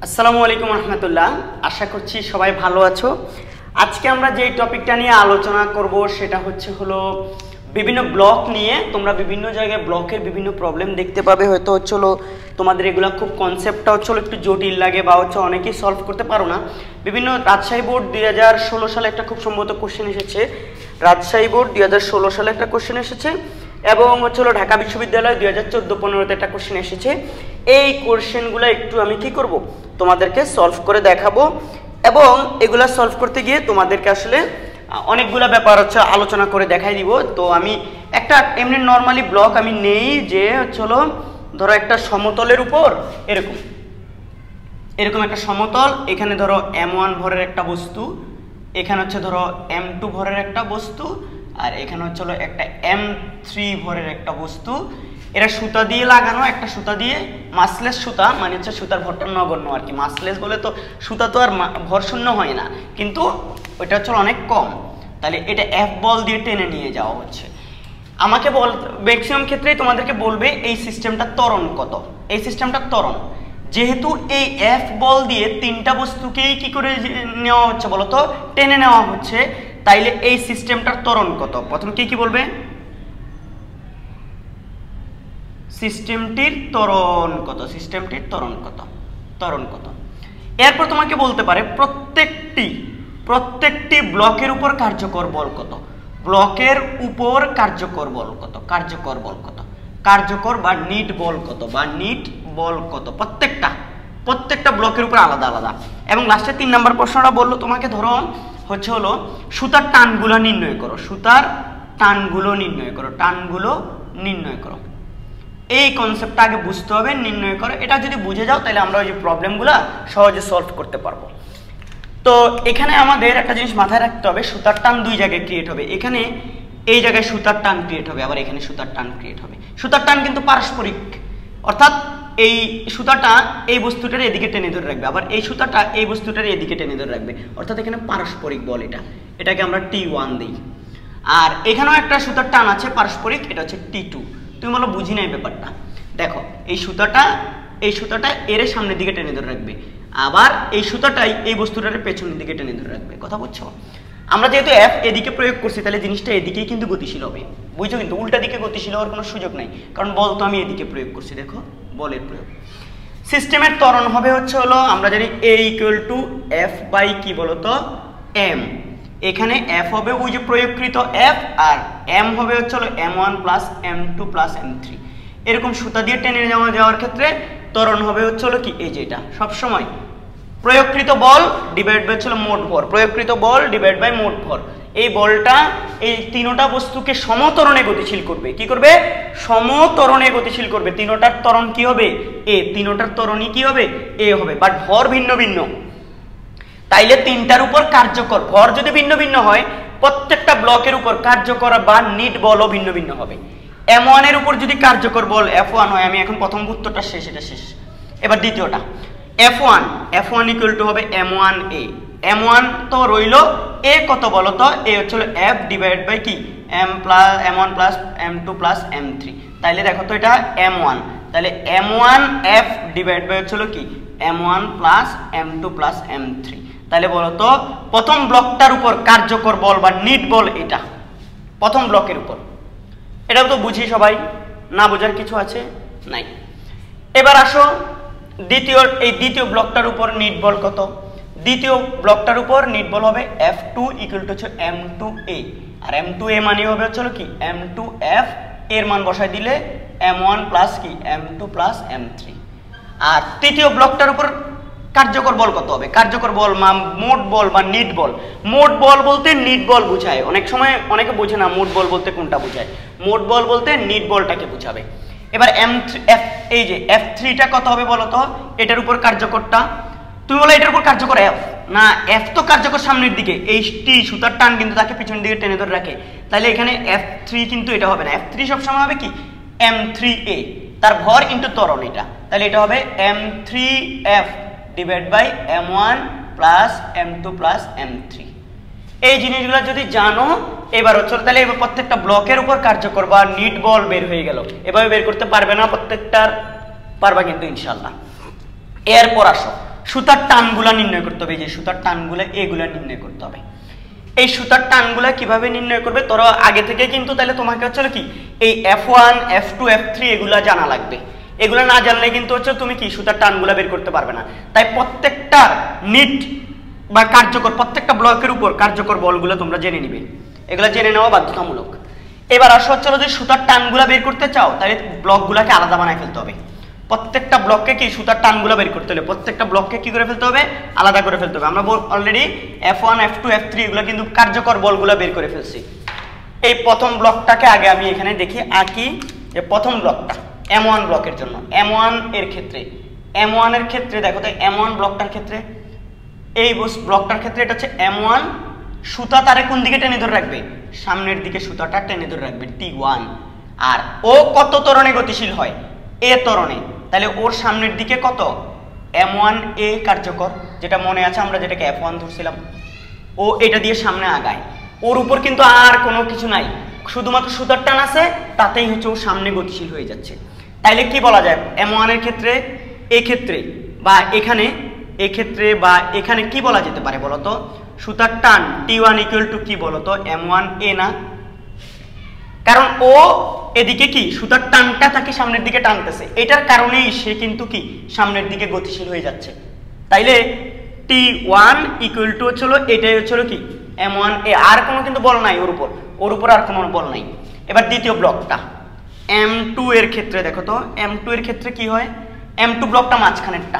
আসসালামু আলাইকুম রহমতুল্লাহ, আশা করছি সবাই ভালো আছো। আজকে আমরা যে টপিকটা নিয়ে আলোচনা করব সেটা হলো বিভিন্ন ব্লক নিয়ে। তোমরা বিভিন্ন জায়গায় ব্লকের বিভিন্ন প্রবলেম দেখতে পাবে, হয়তো তোমাদের এগুলো খুব কনসেপ্টটা একটু জটিল লাগে বা অনেকেই সলভ করতে পারো না। বিভিন্ন রাজশাহী বোর্ড 2016 সালে একটা খুব সম্ভবত কোশ্চেন এসেছে, রাজশাহী বোর্ড 2016 সালে একটা কোশ্চেন এসেছে, এবং ঢাকা বিশ্ববিদ্যালয় 2014-15-তে একটা কোশ্চেন এসেছে। এই কোশ্চেনগুলো একটু আমি কি করব, তোমাদেরকে সলভ করে দেখাবো, এবং এগুলা সলভ করতে গিয়ে তোমাদেরকে আসলে অনেকগুলা ব্যাপার আলোচনা করে দেখাই দিব। তো আমি একটা এমনি নর্মালি ব্লক আমি নেই যে ধরো একটা সমতলের উপর এরকম একটা সমতল, এখানে ধরো M1 ভরের একটা বস্তু, এখানে ধরো M2 ভরের একটা বস্তু, আর এখানে একটা M3 ভরের একটা বস্তু। এরা সুতা দিয়ে লাগানো, একটা সুতা দিয়ে মাসলেস সুতা, মানে সুতার ভরটা নগণ্য আর কি। মাসলেস বলে তো সুতা তো আর ভর শূন্য হয় না, কিন্তু ওইটা অনেক কম। তাহলে এটা F বল দিয়ে টেনে নিয়ে যাওয়া হচ্ছে। আমাকে ম্যাক্সিমাম ক্ষেত্রেই তোমাদেরকে বলবে এই সিস্টেমটা ত্বরণ কত। এই সিস্টেমটা ত্বরণ, যেহেতু এই F বল দিয়ে তিনটা বস্তুকেই কি করে নেওয়া হচ্ছে বলতো, টেনে নেওয়া হচ্ছে, তাইলে এই সিস্টেমটার ত্বরণ কত। প্রথম কি বলবে, সিস্টেমটির ত্বরণ কত, সিস্টেমটির ত্বরণ কত, ত্বরণ কত। এরপর তোমাকে বলতে পারে প্রত্যেকটি ব্লকের উপর কার্যকর বল কত, ব্লকের উপর কার্যকর বল কত, কার্যকর বল কত, কার্যকর বা নিট বল কত, বা নিট বল কত, প্রত্যেকটা ব্লকের উপর আলাদা আলাদা। এবং লাস্টে 3 নম্বর প্রশ্নটা বললো তোমাকে, ধরো সুতার টানগুলো নির্ণয় করো, সুতার টানগুলো নির্ণয় করো, টানগুলো নির্ণয় করো। এই কনসেপ্টটা আগে বুঝতে হবে, নির্ণয় করো। এটা যদি বুঝে যাও তাহলে আমরা ওই যে প্রবলেমগুলো সহজে সলভ করতে পারবো। তো এখানে আমাদের একটা জিনিস মাথায় রাখতে হবে, সুতার টান দুই জায়গায় ক্রিয়েট হবে। এখানে এই জায়গায় সুতার টান ক্রিয়েট হবে, আবার এখানে সুতার টান ক্রিয়েট হবে। সুতার টান কিন্তু পারস্পরিক, অর্থাৎ এই সুতাটা এই বস্তুটার এদিকে টেনে ধরে রাখবে, আবার এই সুতাটা এই বস্তুটার এদিকে টেনে ধরে রাখবে, অর্থাৎ এখানে পারস্পরিক বল। এটাকে আমরা T1 দিই। আর এখানেও একটা সুতার টান আছে পারস্পরিক, এটা হচ্ছে T2। তুমি বলো বুঝি নাই ব্যাপারটা। দেখো এই সুতাটা এর সামনের দিকে টেনে ধরে রাখবে, আবার এই সুতাটাই এই বস্তুটার পেছনের দিকে টেনে ধরে রাখবে। কথা বুঝছো? আমরা যেহেতু F এদিকে প্রয়োগ করছি, তাহলে জিনিসটা এদিকেই কিন্তু গতিশীল হবে। বুঝছো? কিন্তু উল্টা দিকে গতিশীল হওয়ার কোনো সুযোগ নাই, কারণ বল তো আমি এদিকে প্রয়োগ করছি। দেখো বলের প্রয়োগ। সিস্টেমের ত্বরণ হবে আমরা জানি A = F বাই কি বলতো M। এখানে F হবে ওই যে প্রয়োগকৃত F, আর M হবে M1 plus M2 plus M3। এরকম সুতা দিয়ে টেনে যাওয়ার ক্ষেত্রে ত্বরণ হবে কি, এই যে এটা সবসময় প্রয়োগকৃত বল ডিভাইড বাই মোট ভর, প্রয়োগকৃত বল ডিভাইড বাই মোট ভর। এই বলটা এই তিনটা বস্তুকে সমত্বরণে গতিশীল করবে। কি করবে? সমত্বরণে গতিশীল করবে। তিনটার ত্বরণ কি হবে? A। তিনটার ত্বরণই কি হবে? A হবে, বাট ভর ভিন্ন ভিন্ন। তাইলে তিনটার উপর কার্যকর ভর যদি ভিন্ন ভিন্ন হয়, প্রত্যেকটা ব্লকের উপর কার্যকর বা নিট বলও ভিন্ন ভিন্ন হবে। M1 এর উপর যদি কার্যকর বল F1 হয়, আমি এখন প্রথম উত্তরটা শেষ, এটা শেষ। এবার দ্বিতীয়টা F1 = হবে M1A। M1 তো রইল, A কত বলতো? A F ডিভাইড বাই কি M1 plus M2 plus M3। তাইলে দেখো তো এটা M1, তাহলে M1 F ডিভাইড বাই কি M1 plus M2 plus M3। তাহলে বলতো প্রথম ব্লকটার উপর কার্যকর বল বা নিট বল, এটা প্রথম ব্লকের উপর। এটা তো বুঝি সবাই, না বোঝার কিছু আছে? নাই। এবার আসো দ্বিতীয় ব্লকটার উপর নিট বল কত। দ্বিতীয় ব্লকটার উপর নিট বল হবে F2 = M2A, আর M2A মানে হবে কি M2F। এর মান বসাই দিলে M1 প্লাস কি M2 প্লাস M3। আর তৃতীয় ব্লকটার উপর কার্যকর বল কত হবে? কার্যকর বল মোট বল বা নিট বল। মোট বল বলতে নিট বল বোঝায়, অনেক সময় অনেকে বোঝে না মোট বল বলতে কোনটা বোঝায়। মোট বল বলতে নিট বলটাকে বোঝাবে। এবার এই যে F3টা কত হবে বলো তো? এটার উপর কার্যকরটা তুমি বলো এটার উপর কার্যকর F না, F তো কার্যকর সামনের দিকে, এই T সুতার টান কিন্তু তাকে পিছনের দিকে টেনে ধরে রাখে। তাহলে এখানে F3 কিন্তু এটা হবে না, F3 সবসময় হবে কি M3A, তার ভর ইন্টু ত্বরণ এটা। তাহলে এটা হবে M3F divide by M1 plus M2 plus M3। এই জিনিসগুলো যদি জানো এবার হচ্ছে তাহলে এবার প্রত্যেকটা ব্লকের উপর কার্যকর বা নিট বল বের হয়ে গেল। এভাবে বের করতে পারবে না প্রত্যেকটার, পারবা কিন্তু ইনশাল্লাহ। এরপর আসো সুতার টানগুলা নির্ণয় করতে হবে। যে সুতার টানগুলা এগুলা নির্ণয় করতে হবে। এই সুতার টানগুলা কিভাবে নির্ণয় করবে তোরা আগে থেকে কিন্তু তাহলে তোমাকে হচ্ছে কি এই F1 F2 F3 এগুলা জানা লাগবে। এগুলা না জানলে কিন্তু হচ্ছে তুমি কি সুতার টানগুলা বের করতে পারবে না। তাই প্রত্যেকটা নিট বা কার্যকর প্রত্যেকটা ব্লকের উপর কার্যকর বলগুলো তোমরা জেনে নিবে, এগুলা জেনে নেওয়া বাধ্যতামূলক। এবার আসো হচ্ছে যদি সুতার টানগুলা বের করতে চাও তাহলে ব্লকগুলাকে আলাদা বানায় ফেলতে হবে। প্রত্যেকটা ব্লককে কি সুতার টানগুলো বের করতে হলে প্রত্যেকটা ব্লককে কি করে ফেলতে হবে, আলাদা করে ফেলতে হবে। আমরা অলরেডি F1 F2 F3 এগুলো কিন্তু কার্যকর বলগুলো বের করে ফেলছি। এই প্রথম ব্লকটাকে আগে আমি এখানে দেখি আঁকি। যে প্রথম ব্লকটা M1 ব্লকের জন্য, M1 এর ক্ষেত্রে M1 এর ক্ষেত্রে দেখো তো M1 ব্লকটার ক্ষেত্রে এই ব্লকটার ক্ষেত্রে এটা হচ্ছে M1 সুতা তারে কোন দিকে টেনে ধরে রাখবে, সামনের দিকে সুতাটা টেনে ধরে রাখবে T1। আর ও কত ত্বরণে গতিশীল হয়, এ ত্বরণে, তাহলে ওর সামনের দিকে কত M1A কার্যকর, যেটা মনে আছে আমরা যেটাকে F1 ধরছিলাম। ও এটা দিয়ে সামনে আগায়, ওর উপর কিন্তু আর কোনো কিছু নাই, শুধুমাত্র সুতার টান আছে, তাতেই হচ্ছে ও সামনে গতিশীল হয়ে যাচ্ছে। তাইলে কি বলা যায় M1 এর ক্ষেত্রে, এক্ষেত্রে বা এখানে, এক্ষেত্রে বা এখানে কি বলা যেতে পারে বলতো, সুতার টান T1 ইকুয়াল টু কি বলতো M1A না, কারণ ও এদিকে কি সুতার টানটা তাকে সামনের দিকে টানতেছে, এটার কারণেই সে কিন্তু কি সামনের দিকে গতিশীল হয়ে যাচ্ছে। তাইলে T1 ইকুয়াল টু হচ্ছিল এটাই হচ্ছিল কি M1A, আর কোনো কিন্তু বল নাই ওর উপর আর কোনো বল নাই। এবার দ্বিতীয় ব্লকটা M2 এর ক্ষেত্রে দেখো তো, M2 এর ক্ষেত্রে কি হয়, M2 ব্লকটা মাঝখানেরটা,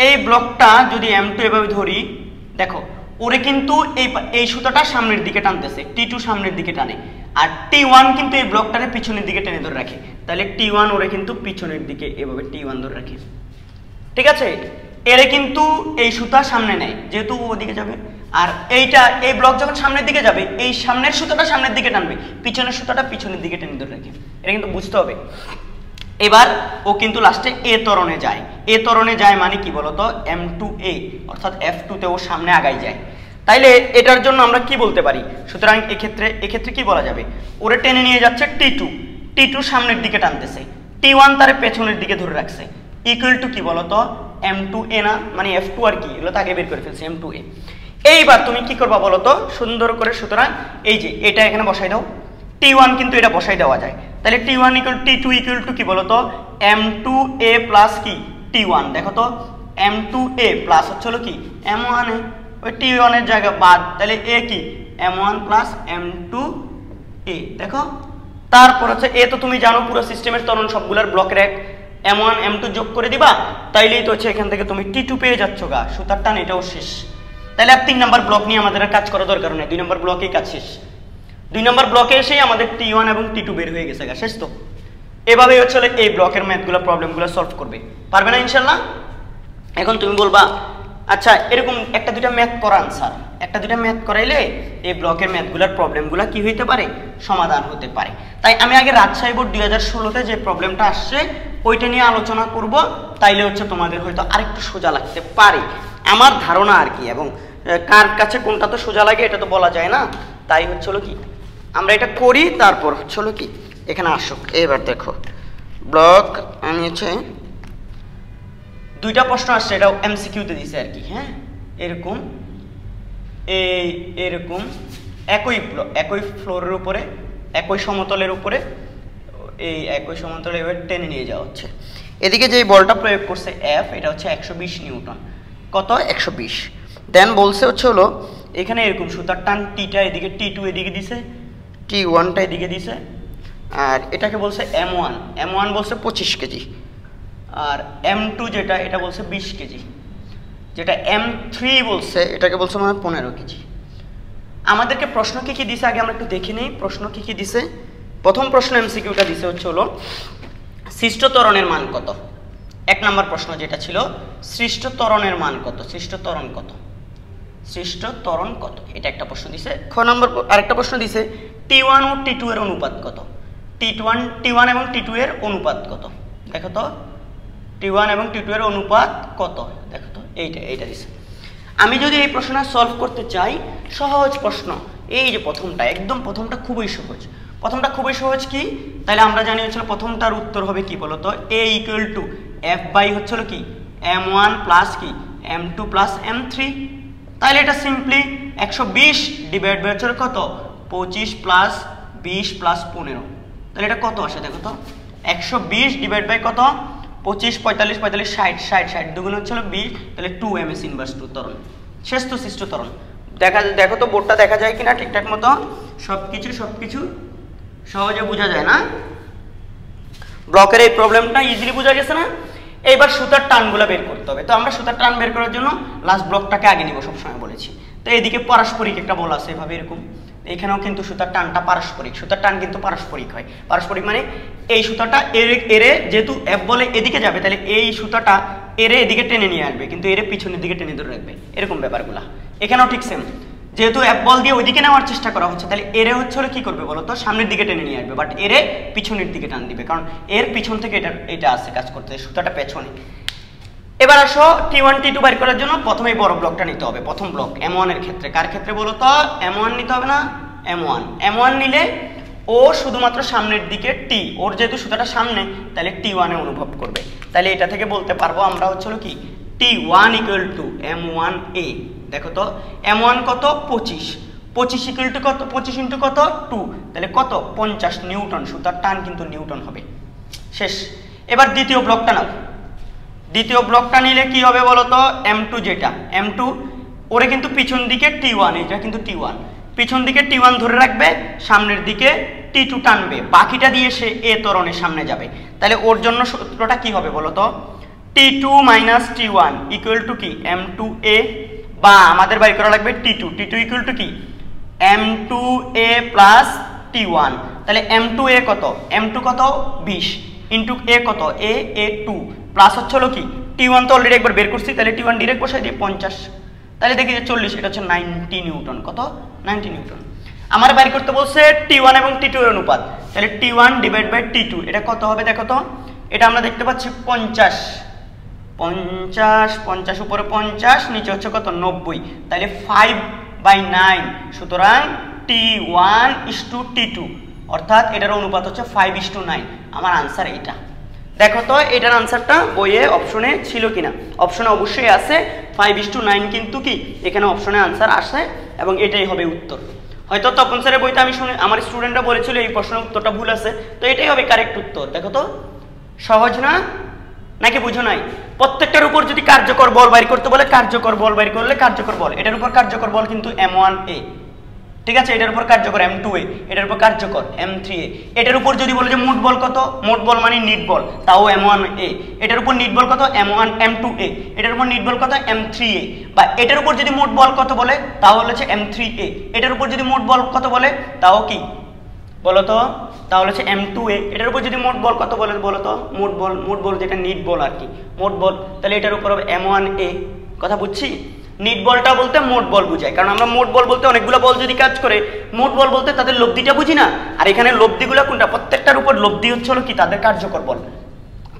এই ব্লকটা যদি M2 এভাবে ধরি দেখো ওরে কিন্তু এই সুতাটা সামনের দিকে টানতেছে, T2 সামনের দিকে টানে, আর T1 কিন্তু এই ব্লকটারে পিছনের দিকে টেনে ধরে রাখে। তাহলে T1 ওরে কিন্তু পিছনের দিকে এভাবে T1 ধরে রাখে, ঠিক আছে। এরে কিন্তু এই সুতা সামনে নেয় যেহেতু ওদিকে যাবে, আর এইটা এই ব্লক যখন সামনের দিকে যাবে এই সামনের সুতাটা সামনের দিকে টানবে, পিছনের সুতাটা পিছনের দিকে টেনে ধরে রাখে, এটা কিন্তু বুঝতে হবে। এবার ও কিন্তু লাস্টে এ ত্বরণে যায়, এ ত্বরণে যায় মানে কি বলতো M2A, অর্থাৎ F2 তে ও সামনে আগায় যায়। তাইলে এটার জন্য আমরা কি বলতে পারি, সুতরাং এক্ষেত্রে কি বলা যাবে, ওরে টেনে নিয়ে যাচ্ছে T2 সামনের দিকে টানতেছে, T1 তার পেছনের দিকে ধরে রাখছে, ইকুয়াল টু কি বলতো M2A না, মানে F2 আর কি, এগুলো তো আগে বের করে ফেলছে M2A। এইবার তুমি কি করবা বলতো সুন্দর করে, সুতরাং এই যে এটা এখানে বসাই দাও, T1 কিন্তু এটা বসাই দেওয়া যায়, তাহলে T1 equal T2 equal to কি বলতো M2A প্লাস কি T1, দেখো তো M2A প্লাস হচ্ছে কি M1A, ওই T1 এর জায়গা বাদ, তাহলে A কি M1 প্লাস M2A, দেখো। তারপর হচ্ছে এ তো তুমি জানো পুরো সিস্টেমের ত্বরণ সবগুলোর ব্লকের এক M1 M2 যোগ করে দিবা, তাইলেই তো হচ্ছে এখান থেকে তুমি T2 পেয়ে যাচ্ছ গা, সুতার টান এটাও শেষ। তাহলে আর 3 নম্বর ব্লক নিয়ে আমাদের কাজ করা দরকার নেই, 2 নম্বর ব্লকেই কাজ শেষ। 2 নম্বর ব্লকে এসেই আমাদের T1 এবং T2 বের হয়ে গেছে গা, শেষ তো। এভাবেই হচ্ছে এই ব্লকের ম্যাথগুলো প্রবলেমগুলো সলভ করবে, পারবে না ইনশাল্লাহ। এখন তুমি বলবা আচ্ছা এরকম একটা দুইটা ম্যাথ করান স্যার, একটা দুইটা ম্যাথ করাইলে এই ব্লকের ম্যাথগুলোর প্রবলেমগুলো কি হইতে পারে, সমাধান হতে পারে। তাই আমি আগে রাজশাহী বোর্ড 2016-তে যে প্রবলেমটা আসছে ওইটা নিয়ে আলোচনা করব, তাইলে হচ্ছে তোমাদের হয়তো আরেকটু সোজা লাগতে পারে আমার ধারণা আর কি। এবং কার কাছে কোনটা তো সোজা লাগে এটা তো বলা যায় না, তাই হচ্ছে কি আমরা এটা করি। তারপর হচ্ছে কি এখানে আসুক, এবার দেখো ব্লক আমি হচ্ছে 2টা প্রশ্ন আসছে, এটাও MCQ-তে দিছে আর কি। হ্যাঁ এরকম এরকম একই ফ্লোরের উপরে একই সমতলের উপরে এই একই সমতলে এবার টেনে নিয়ে যাওয়া হচ্ছে। এদিকে যে বলটা প্রয়োগ করছে F, এটা হচ্ছে 120 নিউটন, কত 120। দেন বলছে হচ্ছে এখানে এরকম সুতার টান টিটা এদিকে, T2 এদিকে দিছে, T1টা এদিকে দিছে, আর এটাকে বলছে M1 বলছে 25 কেজি, আর M2 যেটা এটা বলছে 20 কেজি, যেটা M3 বলছে এটাকে বলছে মানে 15 কেজি। আমাদেরকে প্রশ্ন কি দিছে আগে আমরা একটু দেখে নেই, প্রশ্ন কি দিছে। প্রথম প্রশ্ন MCQটা দিছে হচ্ছে সৃষ্ট ত্বরণের মান কত। 1 নম্বর প্রশ্ন যেটা ছিল সৃষ্ট ত্বরণের মান কত, সৃষ্ট ত্বরণ কত, এটা একটা প্রশ্ন দিছে। খ নম্বর আরেকটা প্রশ্ন দিছে T1 ও T2 এর অনুপাত কত, T1 এবং T2 এর অনুপাত কত, দেখো তো T1 এবং T2 এর অনুপাত কত, দেখো তো এইটা দিছে। আমি যদি এই প্রশ্নটা সলভ করতে চাই, সহজ প্রশ্ন, এই যে প্রথমটা, একদম প্রথমটা খুবই সহজ। প্রথমটা খুবই সহজ কি, তাহলে আমরা জানি হচ্ছিল প্রথমটার উত্তর হবে কি বলতো, a equal to f by হচ্ছিল কি m1 প্লাস কি m2 প্লাস m3। তাহলে এটা সিম্পলি 120 ডিভাইড বাই হচ্ছে কত 25 প্লাস 20 প্লাস 15। তাহলে এটা কত আসে দেখো তো, 120 ডিভাইড বাই কত 25 45 45 60 60 60 দুগুণ হচ্ছিল 20, তাহলে 2 ms ইনভার্স 2 ত্বরণ, শেষ তো সৃষ্ট ত্বরণ। দেখো তো বোর্ডটা দেখা যায় কিনা ঠিকঠাক মতো, সবকিছু সহজে বোঝা যায় না? ব্লকের এই প্রবলেমটা ইজিলি বোঝা গেছে না? এইবার সুতার টানগুলো বের করতে হবে। তো আমরা সুতার টান বের করার জন্য লাস্ট ব্লকটাকে আগে নিব, সবসময় বলেছি। তো এইদিকে পারস্পরিক একটা বল আছে এভাবে এরকম, এখানেও কিন্তু সুতার টানটা পারস্পরিক, সুতার টান কিন্তু পারস্পরিক হয়। পারস্পরিক মানে এই সুতাটা এরে যেহেতু এফ বলে এদিকে যাবে, তাহলে এই সুতাটা এরে এদিকে টেনে নিয়ে আসবে, কিন্তু এরে পিছনের দিকে টেনে ধরে রাখবে, এরকম ব্যাপারগুলা। এখানেও ঠিক সেম, যেহেতু এফ বল দিয়ে ওইদিকে নেওয়ার চেষ্টা করা হচ্ছে, তাহলে এরে হচ্ছে কি করবে বলতো, সামনের দিকে টেনে নিয়ে আসবে, বাট এরে পিছনের দিকে টান দিবে, কারণ এর পিছন থেকে এটা আসছে কাজ করতে, সুতাটা পেছনে। এবার আসো T1 T2 বের করার জন্য প্রথমেই বড় ব্লকটা নিতে হবে। প্রথম ব্লক M1 এর ক্ষেত্রে, কার ক্ষেত্রে বলতো, M1 নিতে হবে না, M1 নিলে ও শুধুমাত্র সামনের দিকে T, ওর যেহেতু সুতাটা সামনে, তাহলে T1 এ অনুভব করবে। তাহলে এটা থেকে বলতে পারবো আমরা হচ্ছে কি T1 ইকুয়াল টু M1A। দেখো তো M1 কত 25 ইকুয়াল টু কত 25 ইন্টু কত 2, তাহলে কত 50 নিউটন, সুতার টান কিন্তু নিউটন হবে। শেষ। এবার দ্বিতীয় ব্লকটা নাও। দ্বিতীয় ব্লকটা নিলে কি হবে বলতো, M2 যেটা M2 ওরে কিন্তু পিছন দিকে T1, এটা কিন্তু T1, পিছন দিকে T1 ধরে রাখবে, সামনের দিকে T2 টানবে, বাকিটা দিয়ে সে A ত্বরণের সামনে যাবে। তাহলে ওর জন্য সূত্রটা কি হবে বলতো, T2 minus T1 equal to কি M2A, বা আমাদের বাইর করা লাগবে T2 ইকুয়াল টু কি M2A প্লাস T1। তাহলে M2A কত, M2 কত 20 ইন্টু A কত A2 প্লাস হচ্ছে হলো কি T1 তো অলরেডি একবার বের করছি, তাহলে T1 ডিরেক্ট বসাই দিয়ে 50, তাহলে দেখি যে 40, এটা হচ্ছে 90 নিউটন। কত 90 নিউটন। আমার বাইর করতে বলছে T1 এবং T2 এর অনুপাত, তাহলে T1 ডিভাইড বাই T2 এটা কত হবে দেখো তো, এটা আমরা দেখতে পাচ্ছি 50 উপরে 50 নিচে হচ্ছে কত 90, তাহলে 5/9, সুতরাং T1 T2, অর্থাৎ এটার অনুপাত হচ্ছে 5:9। আমার আনসার এইটা। দেখো তো এটার আনসারটা বইয়ে অপশনে ছিল কিনা, অপশনে অবশ্যই আছে 5:9, কিন্তু কি এখানে অপশনে আনসার আসে এবং এটাই হবে উত্তর। হয়তো তপন স্যারের বইতে আমি শুনে আমার স্টুডেন্টরা বলেছিল এই প্রশ্নের উত্তরটা ভুল আছে, তো এটাই হবে কারেক্ট উত্তর। দেখো তো সহজ না, নাকি বুঝো নাই? প্রত্যেকটার উপর যদি কার্যকর বল বাইর করতে বলে, কার্যকর বল বাইর করলে কার্যকর বল, এটার উপর কার্যকর বল কিন্তু M1A, ঠিক আছে, এটার উপর কার্যকর M2A, এটার উপর কার্যকর M3A। এটার উপর যদি বলে যে মোট বল কত, মোট বল মানে নিট বল, তাও M1A। এটার উপর নিট বল কত M2A, এটার উপর নিট বল কত M3A। বা এটার উপর যদি মোট বল কত বলে, তাও হচ্ছে M3A। এটার উপর যদি মোট বল কত বলে, তাও কি বলো তো, তাহলে হচ্ছে M2A। এটার উপর যদি মোট বল কত বলে বলো তো, মোট বল যেটা নিট বল আর কি, মোট বল, তাহলে এটার উপর হবে M1A। কথা বুঝছি? নিট বলটা বলতে মোট বল বুঝায়, কারণ আমরা মোট বল বলতে অনেকগুলো বল যদি কাজ করে, মোট বল বলতে তাদের লব্ধিটা বুঝি না। আর এখানে লব্ধিগুলো কোনটা, প্রত্যেকটার উপর লব্ধি হচ্ছে হলো কি তাদের কার্যকর বল।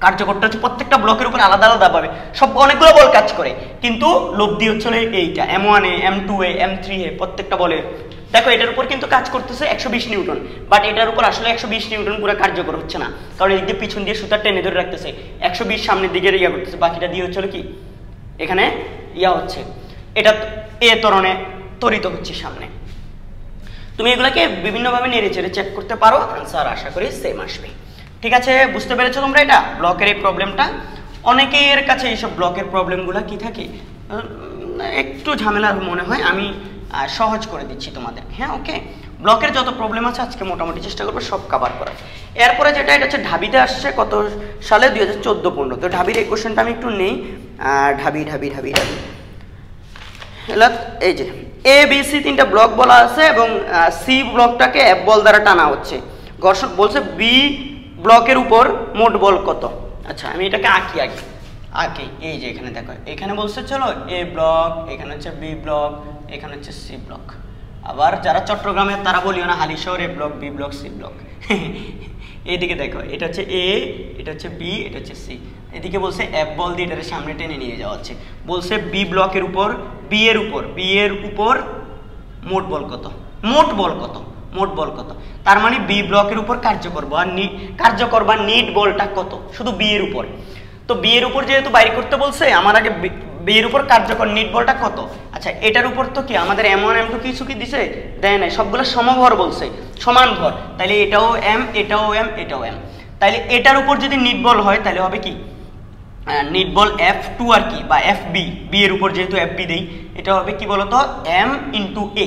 কার্যকরটা হচ্ছে প্রত্যেকটা ব্লকের উপর আলাদা আলাদা পাবে, সব অনেকগুলো বল কাজ করে, কিন্তু লব্ধি হচ্ছে হলো এইটা M1A, M2A, M3A, প্রত্যেকটা বলে। দেখো এটার উপর কিন্তু কাজ করতেছে 120 নিউটন, বাট এটার উপর আসলে 120 নিউটন পুরো কার্যকর হচ্ছে না, কারণ এই দিকে পিছন দিয়ে সুতা টেনে ধরে রাখতেছে, 120 সামনের দিকে ইয়া করতেছে, বাকিটা দিয়ে হচ্ছে কি এখানে ইয়া হচ্ছে, এটা এ ত্বরণে ত্বরিত হচ্ছে সামনে। তুমি এগুলাকে বিভিন্নভাবে নেড়ে চেড়ে চেক করতে পারো, আনসার আশা করি সেম আসবে। ঠিক আছে, বুঝতে পেরেছো তোমরা এটা ব্লকের এই প্রবলেমটা? অনেকের কাছে এইসব ব্লকের প্রবলেমগুলো কি থাকে একটু ঝামেলার মনে হয়, আমি সহজ করে দিচ্ছি তোমাদের। হ্যাঁ ওকে, ব্লকের যত প্রবলেম আছে আজকে মোটামুটি চেষ্টা করবো সব কভার করার। এরপরে যেটা, এটা হচ্ছে ঢাবিতে আসছে কত সালে, 2014-15। তো ঢাবির এই কোশ্চেনটা আমি একটু নেই। ঢাবি এই যে ABC 3টা ব্লক বলা আছে এবং সি ব্লকটাকে F বল দ্বারা টানা হচ্ছে। ঘর্ষণ বলছে বি ব্লকের উপর মোট বল কত। আচ্ছা আমি এটাকে আঁকি, এই যে এখানে দেখো, এখানে বলছে চলো এ ব্লক, এখানে হচ্ছে বি ব্লক, এখানে হচ্ছে সি ব্লক। আবার যারা চট্টগ্রামের তারা বলিও না Halishahar A block, B block, C block. এইদিকে দেখো, এটা হচ্ছে এ, এটা হচ্ছে বি, এটা হচ্ছে সি। এদিকে বলছে এফ বল দিয়ে এটার সামনে টেনে নিয়ে যাওয়া হচ্ছে। বলছে বি ব্লকের উপর বি এর উপর মোট বল কত, মোট বল কত, মোট বল কত। তার মানে বি ব্লকের উপর কার্যকর বা নিট বলটা কত, শুধু বি এর উপর। তো বি এর উপর যেহেতু বাইর করতে বলছে, আমার আগে বি এর উপর কার্যকর নিট বলটা কত। আচ্ছা, এটার উপর তো কি আমাদের m1 m2 কিছু কি দিছে, দেয় নাই, সবগুলো সমভর বলছে, সমান ভর। তাহলে এটাও m, এটাও m, এটাও m। তাহলে এটার উপর যদি নিট বল হয় তাহলে হবে কি নিট বল F2 আর কি, বা FB, বি এর উপর যেহেতু FB দেই, এটা হবে কি বলতো m × a।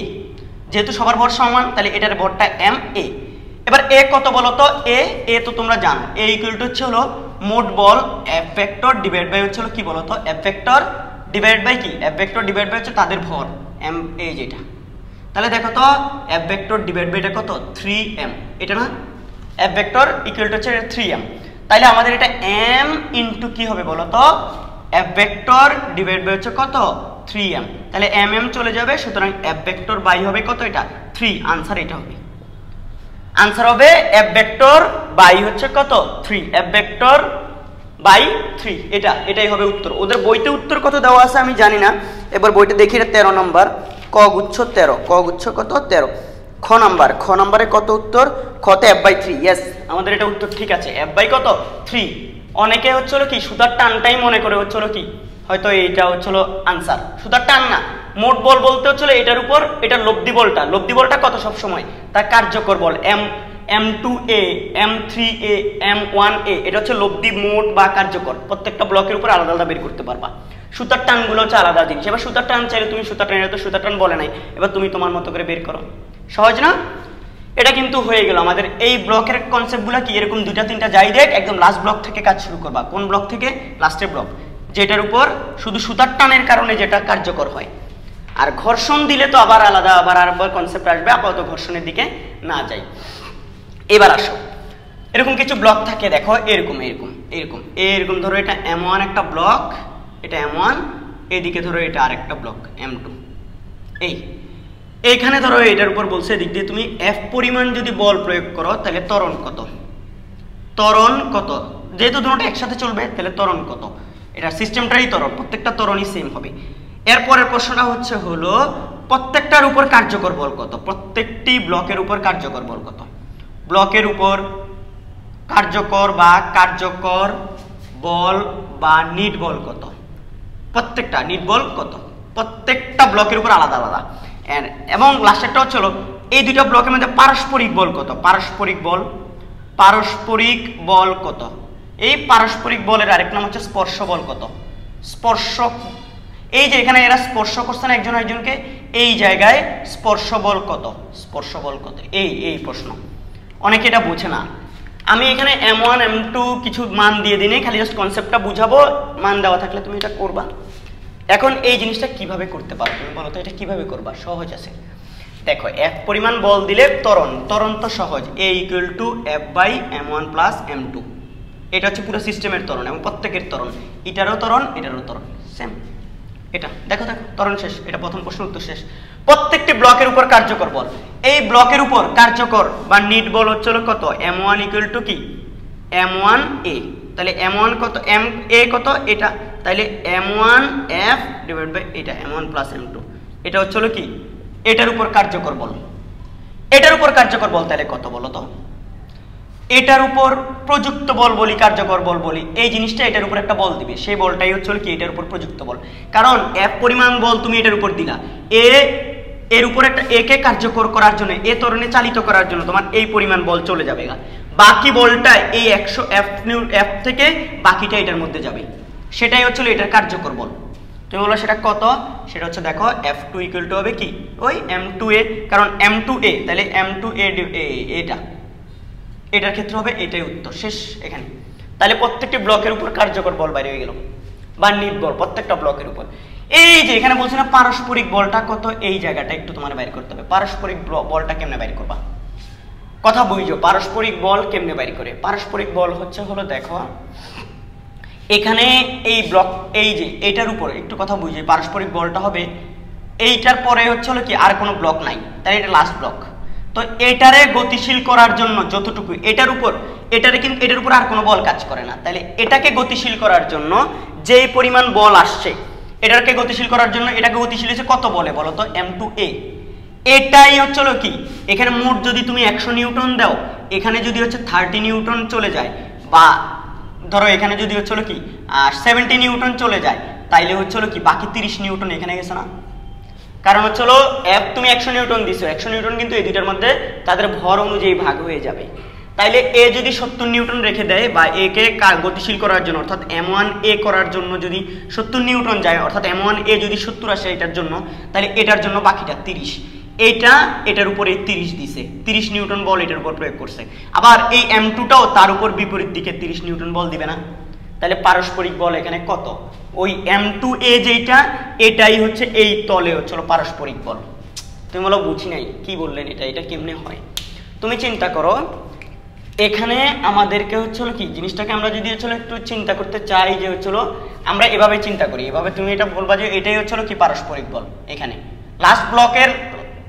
যেহেতু সবার ভর সমান, তাহলে এটার ভরটা m a। এবার a কত বলতো, a তো তোমরা জানো, a = হচ্ছে হলো মোট বল F ভেক্টর ডিভাইড বাই হচ্ছে হলো কি বলতো F ভেক্টর ডিভাইড বাই কি, F ভেক্টর ডিভাইড বাই হচ্ছে তাদের ভর m a যেটা। তাহলে দেখো তো F ভেক্টর ডিভাইড বাই এটা কত 3m, এটা না, F ভেক্টর = হচ্ছে 3m। তাহলে আমাদের এটা m * কি হবে বলতো F ভেক্টর ডিভাইড বাই হচ্ছে কত 3m। তাহলে mm চলে যাবে, সুতরাং F ভেক্টর বাই হবে কত, এটা 3। आंसर এটা হবে, आंसर হবে F ভেক্টর বাই হচ্ছে কত 3, F ভেক্টর বাই 3। এটাই হবে উত্তর। ওদের বইতে উত্তর কত দেওয়া আছে আমি জানি না, এবার বইটা দেখি, এটা 13 নম্বর, ক গুচ্ছ 13, ক গুচ্ছ কত 13। খ নাম্বারে কত উত্তর, খতে f/3। ইয়েস, আমাদের এটা উত্তর ঠিক আছে, f/কত 3। অনেকে হচ্ছে হলো কি সুতার টানটাই মনে করে হচ্ছে হলো কি হয়তো এইটা হচ্ছে হলো आंसर, সুতার টান না। মোট বল বলতে হচ্ছে হলো এটার উপর এটা লব্ধি বলটা কত সব সময় তার কার্যকর বল m2a, m3a, m1a, এটা হচ্ছে লব্ধি, মোট বা কার্যকর। প্রত্যেকটা ব্লকের উপর আলাদা আলাদা বের করতে পারবা। সুতার টানগুলো হচ্ছে আলাদা জিনিস। এবার সুতার টান চাইলে তুমি সুতার টান, এটা তো সুতার টান বলে নাই, এবার তুমি তোমার মতো করে বের করো। সহজ না? এটা কিন্তু হয়ে গেল আমাদের এই ব্লকের কনসেপ্টগুলো কি, এরকম 2টা 3টা যাই দেখ, একদম লাস্ট ব্লক থেকে কাজ শুরু করবা। কোন ব্লক থেকে? লাস্টের ব্লক, যেটার উপর শুধু সুতার টানের কারণে যেটা কার্যকর হয়। আর ঘর্ষণ দিলে তো আবার আলাদা আবার কনসেপ্ট আসবে, আপাতত ঘর্ষণের দিকে না যাই। এবার আসো, এরকম কিছু ব্লক থাকে, দেখো এরকম ধরো এটা m1 একটা ব্লক, এটা m1, এদিকে ধরো এটা আরেকটা ব্লক m2। এইখানে ধরো এটার উপর বলছে এদিক দিয়ে তুমি f পরিমাণ যদি বল প্রয়োগ করো তাহলে ত্বরণ কত, যেহেতু দুটোটা একসাথে চলবে তাহলে ত্বরণ কত। এটা সিস্টেমটারই ত্বরণ, প্রত্যেকটা ত্বরণই সেম হবে। এরপরের প্রশ্নটা হচ্ছে হলো প্রত্যেকটার উপর কার্যকর বল কত, প্রত্যেকটি ব্লকের উপর কার্যকর বল কত। ব্লকের উপর কার্যকর বল বা নিট বল কত, প্রত্যেকটা নিট বল কত, প্রত্যেকটা ব্লকের উপর আলাদা আলাদা। এবং লাস্টেরটা হচ্ছে হলো এই দুইটা ব্লকের মধ্যে পারস্পরিক বল কত, পারস্পরিক বল কত। এই পারস্পরিক বলের আরেক নাম হচ্ছে স্পর্শ বল কত। স্পর্শক, এই যে এখানে এরা স্পর্শ করছে না একজন একজনকে, এই জায়গায় স্পর্শ বল কত, এই প্রশ্ন অনেকে এটা বোঝে না। আমি এখানে m1 m2 কিছু মান দিয়ে দিনে, খালি জাস্ট কনসেপ্টটা বুঝাবো, মান দেওয়া থাকলে তুমি এটা করবা। এখন এই জিনিসটা কিভাবে করতে পারো তুমি বলো তো, এটা কিভাবে করবা? সহজ আছে, দেখো f পরিমাণ বল দিলে ত্বরণ তো সহজ, a = f/m1 + m2। এটা হচ্ছে পুরো সিস্টেমের ত্বরণ এবং প্রত্যেকের ত্বরণ, এটারও ত্বরণ সেম। এটা দেখো ত্বরণ শেষ, এটা প্রথম প্রশ্ন উত্তর শেষ। প্রত্যেকটি ব্লকের উপর কার্যকর বল, এই ব্লকের উপর কার্যকর বা নিট বল হচ্ছে কত, m1 = কি m1a। তাহলে m1 কত, ma কত, এটা, তাহলে m1f / এটা m1 + m2। এটা হচ্ছে কি এটার উপর কার্যকর বল, তাহলে কত বলো তো? এটার উপর প্রযুক্ত বল বলি, কার্যকর বল বলি। এই জিনিসটা এটার উপর একটা বল দিবে, সেই বলটাই হচ্ছে কি এটার উপর প্রযুক্ত বল। কারণ f পরিমাণ বল তুমি এটার উপর দিলা, এর উপর একটা a কে কার্যকর করার জন্য, এ ত্বরণে চালিত করার জন্য তোমার এই পরিমাণ বল চলে যাবে, বাকি বলটা এই 100 f থেকে বাকিটা এটার মধ্যে যাবে, সেটাই হচ্ছে এটার কার্যকর বল। তুমি বলো সেটা কত, সেটা হচ্ছে দেখো f2 = হবে কি ওই m2a, কারণ m2a, তাহলে m2a এটার ক্ষেত্রে হবে এটাই উত্তর শেষ এখানে। তাহলে প্রত্যেকটি ব্লকের উপর কার্যকর বল বাইরে হয়ে গেল, বা নিট বল প্রত্যেকটা ব্লকের উপর। এই যে এখানে বলছি না পারস্পরিক বলটা কত, এই জায়গাটা একটু তোমার বাইর করতে হবে। পারস্পরিক বলটা কেমনে বাইর করবা, কথা বুঝো, পারস্পরিক বল কেমনে বাইর করে। পারস্পরিক বল হচ্ছে হলো দেখো এখানে এই ব্লক, এই যে এটার উপর একটু কথা বুঝি, পারস্পরিক বলটা হবে এইটার পরে হচ্ছে হলো কি আর কোনো ব্লক নাই, তাহলে এটা লাস্ট ব্লক। তো এটারে গতিশীল করার জন্য যতটুকু এটার উপর এটার উপর আর কোনো বল কাজ করে না, তাহলে এটাকে গতিশীল করার জন্য যেই পরিমাণ বল আসছে এটাকে গতিশীল করার জন্য এটাকে গতিশীল হয়েছে কত বলে বলো তো, m2a। এটাই হচ্ছে কি, এখানে মোট যদি তুমি 100 নিউটন দাও, এখানে যদি হচ্ছে 30 নিউটন চলে যায়, বা ধরো এখানে যদি হচ্ছে কি 70 নিউটন চলে যায়, তাইলে হচ্ছে কি বাকি 30 নিউটন এখানে গেছে না। কারণ হচ্ছে এফ তুমি 100 নিউটন দিছো, 100 নিউটন কিন্তু এই দুইটার মধ্যে তাদের ভর অনুযায়ী ভাগ হয়ে যাবে। তাইলে এ যদি 70 নিউটন রেখে দেয়, বা এ কে গতিশীল করার জন্য অর্থাৎ m1a করার জন্য যদি 70 নিউটন যায়, অর্থাৎ m1a যদি 70 আসে এটার জন্য, তাহলে এটার জন্য বাকিটা 30। এইটা এটার উপরে 30 দিছে, 30 নিউটন বল এটার উপর প্রয়োগ করছে। আবার এই m2টাও তার উপর বিপরীত দিকে 30 নিউটন বল দিবে না। তাহলে পারস্পরিক বল এখানে কত, ওই m2a যেটা এটাই হচ্ছে এই তলে হচ্ছে পারস্পরিক বল। তুমি বলো বুঝি নাই, কি বললেন এটা কেমনে হয়? তুমি চিন্তা করো, এখানে আমাদেরকে হচ্ছে কি জিনিসটাকে আমরা যদি হচ্ছে একটু চিন্তা করতে চাই, যে হচ্ছে আমরা এভাবে চিন্তা করি, এভাবে তুমি এটা বলবা যে এটাই হচ্ছে কি পারস্পরিক বল। এখানে লাস্ট ব্লকের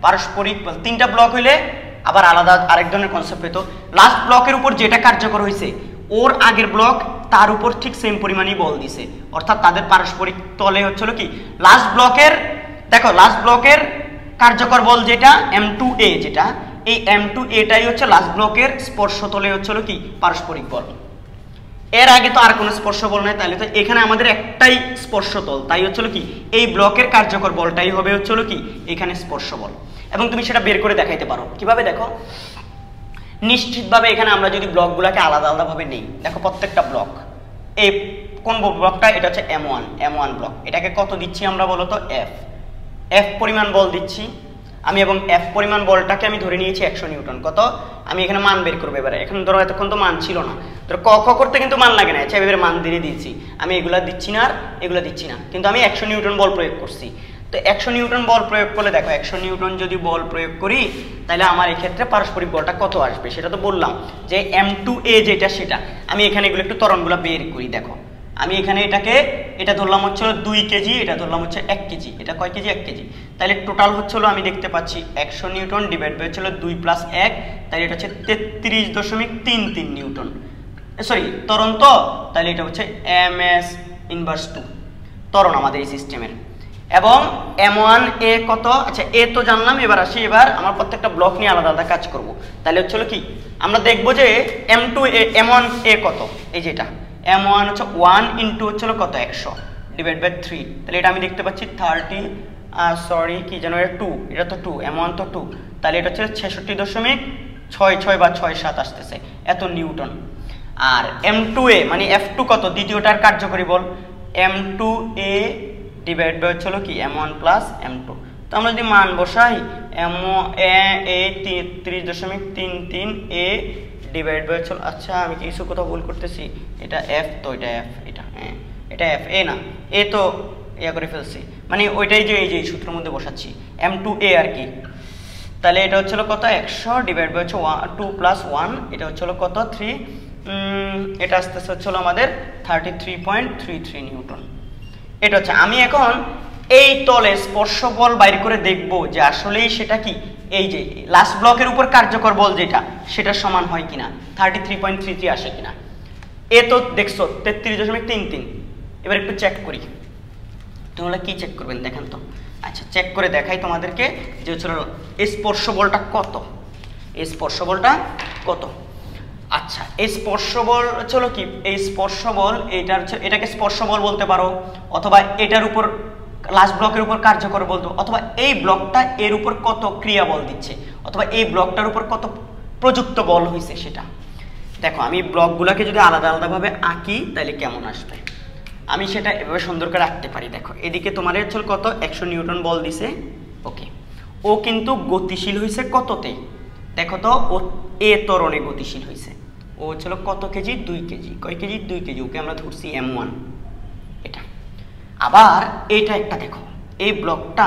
পারস্পরিক বল, 3টা ব্লক হইলে আবার আলাদা আরেক ধরনের কনসেপ্ট হইতো। লাস্ট ব্লকের উপর যেটা কার্যকর হয়েছে ওর আগের ব্লক তার উপর ঠিক সেম পরিমাণই বল দিছে, অর্থাৎ তাদের পারস্পরিক তলে হচ্ছে কি লাস্ট ব্লকের, দেখো লাস্ট ব্লকের কার্যকর বল যেটা m2a, যেটা এই m2aটাই হচ্ছে লাস্ট ব্লকের স্পর্শ তলে হচ্ছে কি পারস্পরিক বল। এর আগে তো আর কোনো স্পর্শ বল নাই, তাহলে তো এখানে আমাদের একটাই স্পর্শ তল, তাই হচ্ছে কি এই ব্লকের কার্যকর বলটাই হবে হচ্ছে কি এখানে স্পর্শ বল। এবং তুমি সেটা বের করে দেখাইতে পারো কিভাবে, দেখো নিশ্চিতভাবে এখানে আমরা যদি ব্লকগুলোকে আলাদা আলাদাভাবে নেই, দেখো প্রত্যেকটা ব্লক, এই কোন ব্লকটা, এটা হচ্ছে m1 ব্লক, এটাকে কত দিচ্ছি আমরা বলো তো f পরিমাণ বল দিচ্ছি আমি, এবং f পরিমাণ বলটাকে আমি ধরে নিয়েছি 100 নিউটন। কত, আমি এখানে মান বের করবো এবারে। এখন ধরো এতক্ষণ তো মান ছিল না, ধরো ক করতে কিন্তু মান লাগে না, আচ্ছা এবারে মান দিয়ে দিয়েছি আমি, এগুলা দিচ্ছি না আর এগুলা দিচ্ছি না, কিন্তু আমি 100 নিউটন বল প্রয়োগ করছি। তো 100 নিউটন বল প্রয়োগ করলে দেখো 100 নিউটন যদি বল প্রয়োগ করি, তাহলে আমার এই ক্ষেত্রে পারস্পরিক বলটা কত আসবে সেটা তো বললাম যে m2a যেটা, সেটা আমি এখানে এগুলো একটু ত্বরণগুলো বের করি। দেখো আমি এখানে এটা ধরলাম হচ্ছে 2 কেজি, এটা ধরলাম হচ্ছে 1 কেজি, এটা কয় কেজি, 1 কেজি। তাহলে টোটাল হচ্ছে আমি দেখতে পাচ্ছি 100 নিউটন ডিভাইড বাই হচ্ছে 2 + 1, তাহলে এটা হচ্ছে 33.33 নিউটন, সরি ত্বরণ তো, তাহলে এটা হচ্ছে ms ইনভার্স 2 ত্বরণ আমাদের এই সিস্টেমের। এবং m1a কত, আচ্ছা এ তো জানলাম, এবার আসি এবার আমার প্রত্যেকটা ব্লক নিয়ে আলাদা আলাদা কাজ করব। তাহলে হচ্ছে কি আমরা দেখব যে m1a কত, এই যেটা m1 হচ্ছে 1 ইন্টু হচ্ছে কত 100 ডিভাইড বাই 3, তাহলে এটা আমি দেখতে পাচ্ছি 30, সরি কি যেন এটা 2, এটা তো 2, m1 তো 2, তাহলে এটা হচ্ছে 66.66 বা 67 আসতেছে এত নিউটন। আর m2a মানে f2 কত, দ্বিতীয়টার কার্যকরী বল m2a ডিভাইড বাই হচ্ছে কি m1 প্লাস m2। তো আমরা যদি মান বসাই m1a 33.33 a ডিভাইড বাই হচ্ছে, আচ্ছা আমি কিছু কোথাও ভুল করতেছি, এটা f, তো এটা f, এটা f, a না, a তো ইয়া করে ফেলছি, মানে ওইটাই যে এই যে সূত্রের মধ্যে বসাচ্ছি m2a আর কি। তাহলে এটা হচ্ছে কত 100 ডিভাইড বাই হচ্ছে 2 + 1, এটা হচ্ছে কত 3, এটা আসতেছে হচ্ছে আমাদের 33.33 নিউটন। এটা হচ্ছে আমি এখন এই তলে স্পর্শ বল বাইর করে দেখব যে আসলেই সেটা কি এই যে লাস্ট ব্লকের উপর কার্যকর বল যেটা সেটা সমান হয় কিনা, 33.33 আসে কিনা। এ তো দেখছো 33.33, এবার একটু চেক করি। তোমরা কি চেক করবেন দেখেন তো, আচ্ছা চেক করে দেখাই তোমাদেরকে যে হচ্ছে এই স্পর্শ বলটা কত, এই স্পর্শ বলটা কত। আচ্ছা এই স্পর্শ বল চলো কি, এই স্পর্শ বল এটাকে স্পর্শ বল বলতে পারো, অথবা এটার উপর লাস্ট ব্লকের উপর কার্যকর বলতো, অথবা এই ব্লকটা এর উপর কত ক্রিয়া বল দিচ্ছে, অথবা এই ব্লকটার উপর কত প্রযুক্ত বল হয়েছে সেটা। দেখো আমি ব্লকগুলোকে যদি আলাদা আলাদাভাবে আঁকি তাহলে কেমন আসবে, আমি সেটা এভাবে সুন্দর করে আঁকতে পারি। দেখো এদিকে তোমার হচ্ছে কত 100 নিউটন বল দিছে, ওকে, ও কিন্তু গতিশীল হয়েছে কততে, দেখো তো ও এ ত্বরণে গতিশীল হয়েছে, ও হচ্ছিল কত কেজি, 2 কেজি, কয় কেজি 2 কেজি, ওকে আমরা ধরছি m1 এটা। আবার এইটা একটা দেখো, এই ব্লকটা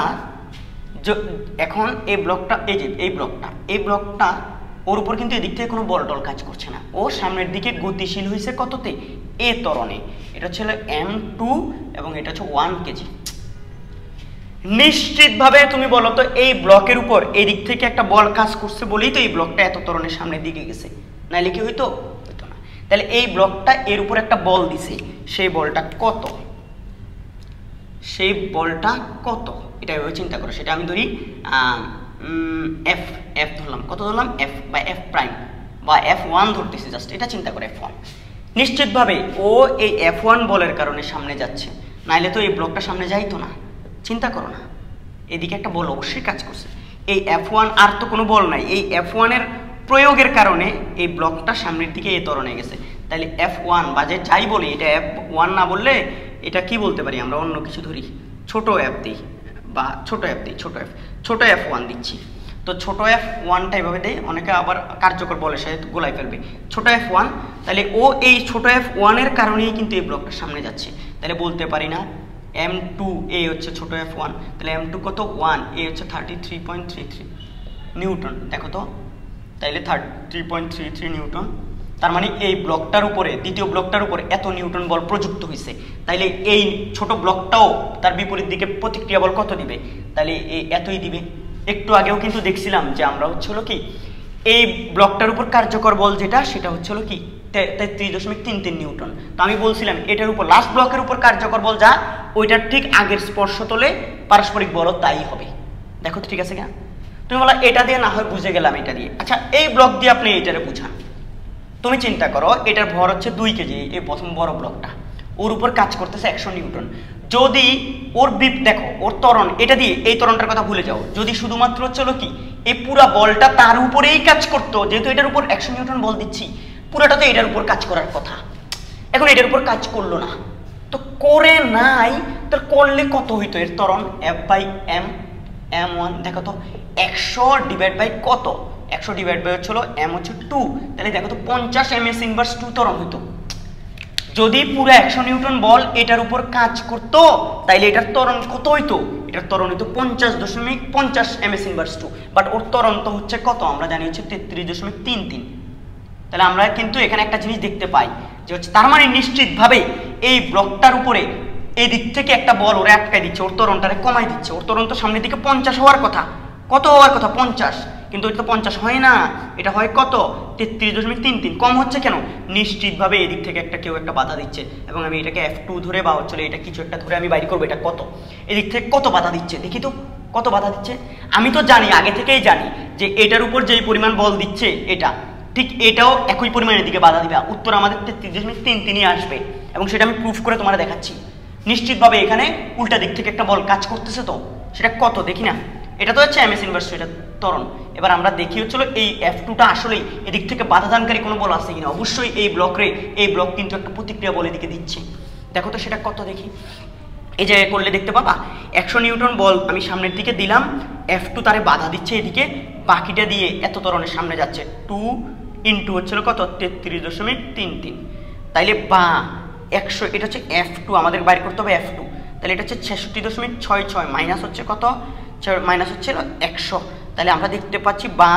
এখন এই ব্লকটা এই যে এই ব্লকটা ওর উপর কিন্তু এদিক থেকে কোনো বল টল কাজ করছে না, ও সামনের দিকে গতিশীল হয়েছে কততে, এ ত্বরণে, এটা হচ্ছে m2 এবং এটা হচ্ছে 1 কেজি। নিশ্চিতভাবে তুমি বলো তো এই ব্লকের উপর এই দিক থেকে একটা বল কাজ করছে বলেই তো এই ব্লকটা এত ত্বরণের সামনের দিকে গেছে, নাইলে কি হইতো? হইতো না। তাহলে এই ব্লকটা এর উপর একটা বল দিছে, সেই বলটা কত, সেই বলটা কত এটা এভাবে চিন্তা করো। সেটা আমি ধরি এফ, এফ ধরলাম, কত ধরলাম? এফ বা এফ প্রাইম বা F1 ধরতেছি, জাস্ট এটা চিন্তা করে F1। নিশ্চিতভাবে ও এই F1 বলের কারণে সামনে যাচ্ছে, নাইলে তো এই ব্লকটা সামনে যাইতো না। চিন্তা করো না, এদিকে একটা বল অবশ্যই কাজ করছে। এই F1 আর তো কোনো বল নাই, এই F1 এর প্রয়োগের কারণে এই ব্লকটা সামনের দিকে এই ত্বরণে গেছে। তাহলে F1 বা যে যাই বলি, এটা F1 না বললে এটা কি বলতে পারি আমরা? অন্য কিছু ধরি, ছোট F দিই বা ছোট F দিই, ছোট F1 দিচ্ছি। তো ছোট F1টা এভাবে দেয়, অনেকে আবার কার্যকর বলের সাথে গোলাই ফেলবে। ছোট F1, তাহলে ও এই ছোট F1 এর কারণেই কিন্তু এই ব্লকটা সামনে যাচ্ছে। তাহলে বলতে পারি না M2 এ হচ্ছে ছোট F1, তাহলে M2 কত? 1, এ হচ্ছে 33.33 নিউটন। দেখো তো, তাইলে 33.33 নিউটন। তার মানে এই ব্লকটার উপরে, দ্বিতীয় ব্লকটার উপরে এত নিউটন বল প্রযুক্ত হয়েছে। তাইলে এই ছোট ব্লকটাও তার বিপরীত দিকে প্রতিক্রিয়া বল কত দিবে? তাহলে এই এতই দিবে। একটু আগেও কিন্তু দেখছিলাম যে আমরা হচ্ছিল কি এই ব্লকটার উপর কার্যকর বল যেটা, সেটা হচ্ছিল কি 33.33 নিউটন। তো আমি বলছিলাম এটার উপর, লাস্ট ব্লকের উপর কার্যকর বল যা, ওইটার ঠিক আগের স্পর্শতলে পারস্পরিক বলও তাই হবে। দেখো তো ঠিক আছে কিনা? তুমি বলো এটা দিয়ে না হয় বুঝে গেলাম, এটা দিয়ে। আচ্ছা, এই ব্লক দিয়ে আপনি এটারে বুঝান। তুমি চিন্তা করো, এটার ভর হচ্ছে 2 কেজি, এই প্রথম বড় ব্লকটা, ওর উপর কাজ করতেছে 100 নিউটন। যদি ওর দেখো ওর ত্বরণ, এটা দিয়ে এই ত্বরণটার কথা ভুলে যাও, যদি শুধুমাত্র চলো কি এই পুরা বলটা তার উপরেই কাজ করতো, যেহেতু এটার উপর 100 নিউটন বল দিচ্ছি, পুরাটা তো এটার উপর কাজ করার কথা। এখন এটার উপর কাজ করলো না, তো করে নাই, তো করলে কত হইতো এর ত্বরণ? F/m, m1। দেখো তো 100 ডিভাইড বাই কত? 100 ডিভাইড বাই হচ্ছিল m হচ্ছে 2, তাহলে দেখো তো 50 ms ইনভার্স 2 ত্বরণ হইতো। যদি পুরো 100 নিউটন বল এটার উপর কাজ করতো, তাইলে এটার ত্বরণ কত হইতো? এটার ত্বরণ হইতো 50.50 ms ইনভার্স 2। বাট ওর ত্বরণ তো হচ্ছে কত? আমরা জানি হচ্ছে 33.33। তাহলে আমরা কিন্তু এখানে একটা জিনিস দেখতে পাই যে হচ্ছে, তার মানে নিশ্চিতভাবে এই ব্লকটার উপরে এই দিক থেকে একটা বল ওরে আটকাই দিচ্ছে, ওর ত্বরণটারে কমাই দিচ্ছে। ওর ত্বরণ তো সামনের দিকে 50 হওয়ার কথা, কত হওয়ার কথা? 50, কিন্তু এটা তো 50 হয় না, এটা হয় কত? 33.33। কম হচ্ছে কেন? নিশ্চিতভাবে এদিক থেকে কেউ একটা বাধা দিচ্ছে, এবং আমি এটাকে F2 ধরে বা হচ্ছে এটা কিছু একটা ধরে আমি বাইর করবো এটা কত, এদিক থেকে কত বাধা দিচ্ছে দেখি তো, কত বাধা দিচ্ছে। আমি তো জানি, আগে থেকেই জানি যে এটার উপর যেই পরিমাণ বল দিচ্ছে এটা, ঠিক এটাও একই পরিমাণের দিকে বাধা দিবে। উত্তর আমাদের 33.33 আসবে, এবং সেটা আমি প্রুফ করে তোমার দেখাচ্ছি। নিশ্চিতভাবে এখানে উল্টা দিক থেকে একটা বল কাজ করতেছে, তো সেটা কত দেখি না? এটা তো হচ্ছে ms ইনভার্স, এটা ত্বরণ। এবার আমরা দেখি হচ্ছিল এই F2টা আসলে এদিক থেকে বাধাদানকারী কোনো বল আছে কিনা। অবশ্যই এই ব্লক কিন্তু একটা প্রতিক্রিয়া বল এদিকে দিচ্ছে। দেখো তো সেটা কত দেখি। এই জায়গায় করলে দেখতে পাবা 100 নিউটন বল আমি সামনের দিকে দিলাম, F2 তারে বাধা দিচ্ছে এদিকে, বাকিটা দিয়ে এত ত্বরণের সামনে যাচ্ছে। 2 ইন্টু হচ্ছিল কত? 33.33। তাইলে বা 100, এটা হচ্ছে F2, আমাদের বাইর করতে হবে F2। তাহলে এটা হচ্ছে 66.66 মাইনাস হচ্ছে কত? মাইনাস হচ্ছিল 100। তাহলে আমরা দেখতে পাচ্ছি বা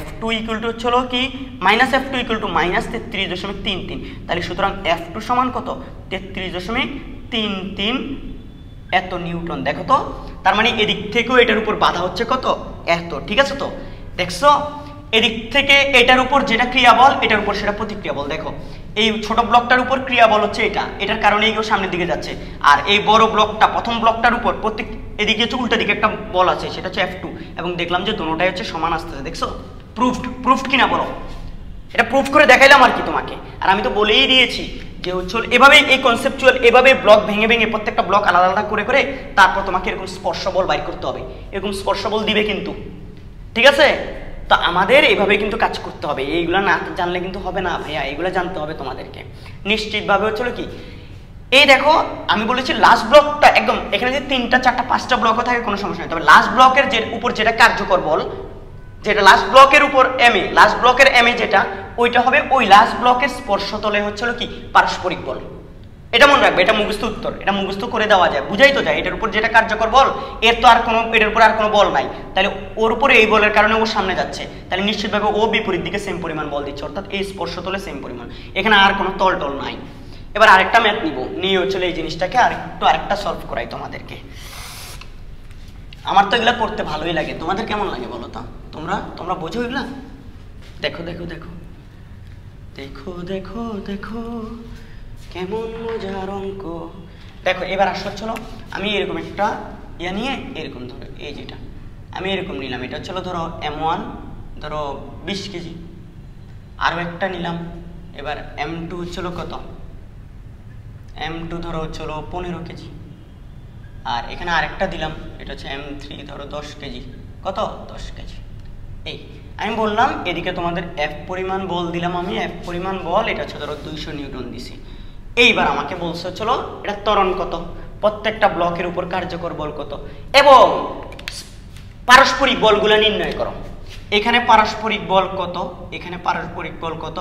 F2 ইকুয়াল টু হচ্ছিল কি minus F2 equal to minus 33.33। তাহলে সুতরাং F2 সমান কত? 33.33 এত নিউটন। দেখো তো, তার মানে এদিক থেকেও এটার উপর বাধা হচ্ছে কত? এত। ঠিক আছে, তো দেখছো এদিক থেকে এটার উপর যেটা ক্রিয়া বল, এটার উপর সেটা প্রতিক্রিয়া বল। দেখো এই ছোট ব্লকটার উপর ক্রিয়া বল হচ্ছে এটা, এটার কারণেই কেউ সামনের দিকে যাচ্ছে। আর এই বড় ব্লকটা, প্রথম ব্লকটার উপর এদিকে হচ্ছে উল্টা দিকে একটা বল আছে, সেটা হচ্ছে F2, এবং দেখলাম যে দুটোটাই হচ্ছে সমান আসতেছে। দেখছো প্রুফড কিনা বলো? এটা প্রুফ করে দেখাইলাম আর কি তোমাকে। আর আমি তো বলেই দিয়েছি যে হচ্ছে এভাবেই এই কনসেপচুয়াল, এভাবে ব্লক ভেঙে ভেঙে প্রত্যেকটা ব্লক আলাদা আলাদা করে করে তারপর তোমাকে এরকম স্পর্শ বল বাইর করতে হবে। এরকম স্পর্শ বল দিবে কিন্তু, ঠিক আছে? তো আমাদের এইভাবে কিন্তু কাজ করতে হবে। এইগুলো না জানলে কিন্তু হবে না ভাইয়া, এইগুলো জানতে হবে তোমাদেরকে নিশ্চিতভাবে। হচ্ছিল কি এই দেখো আমি বলেছি লাস্ট ব্লকটা একদম, এখানে যে 3টা 4টা 5টা ব্লকও থাকে কোনো সমস্যা নেই, তবে লাস্ট ব্লকের উপর যেটা কার্যকর বল, যেটা লাস্ট ব্লকের উপর MA, লাস্ট ব্লকের MA যেটা, ওইটা হবে ওই লাস্ট ব্লকের স্পর্শতলে হচ্ছিল কি পারস্পরিক বল। এটা মনে রাখবে, এটা মুখস্থ উত্তর, এটা মুখস্থ করে দেওয়া যায়, বুঝাই তো যায়। এটার উপর যেটা কার্যকর বল, এর তো আর কোনো, এটার উপর আর কোনো বল নাই, তাহলে ওর উপরে এই বলের কারণে ও সামনে যাচ্ছে, তাহলে নিশ্চিতভাবে ও বিপরীত দিকে সেম পরিমাণ বল দিচ্ছে, অর্থাৎ এই স্পর্শতলে সেম পরিমাণ, এখানে আর কোনো তল নাই। এবার আরেকটা ম্যাথ নিব, নিয়ে হচ্ছিল এই জিনিসটাকে আরেকটা সলভ করাই তোমাদেরকে। আমার তো এগুলা করতে ভালোই লাগে, তোমাদের কেমন লাগে বলো তো? তোমরা বোঝো এগুলা? দেখো দেখো দেখো দেখো দেখো দেখো কেমন মজার অঙ্ক। দেখো এবার আসলে চলো আমি এরকম একটা ইয়া নিয়ে এরকম ধরো, এই যেটা আমি এরকম নিলাম, এটা হচ্ছিল ধরো M1 ধরো 20 কেজি, আরও একটা নিলাম, এবার M2 হচ্ছিল কত, M2 ধরো হচ্ছিল 15 কেজি, আর এখানে আরেকটা দিলাম, এটা হচ্ছে M3 ধরো 10 কেজি, কত 10 কেজি। এই আমি বললাম এদিকে তোমাদের F পরিমাণ বল দিলাম, আমি F পরিমাণ বল এটা হচ্ছে ধরো 200 নিউটন দিছি। এইবার আমাকে বলছে চলো এটা ত্বরণ কত, প্রত্যেকটা ব্লকের উপর কার্যকর বল কত, এবং পারস্পরিক বলগুলো নির্ণয় করো। এখানে পারস্পরিক বল কত, এখানে পারস্পরিক বল কত,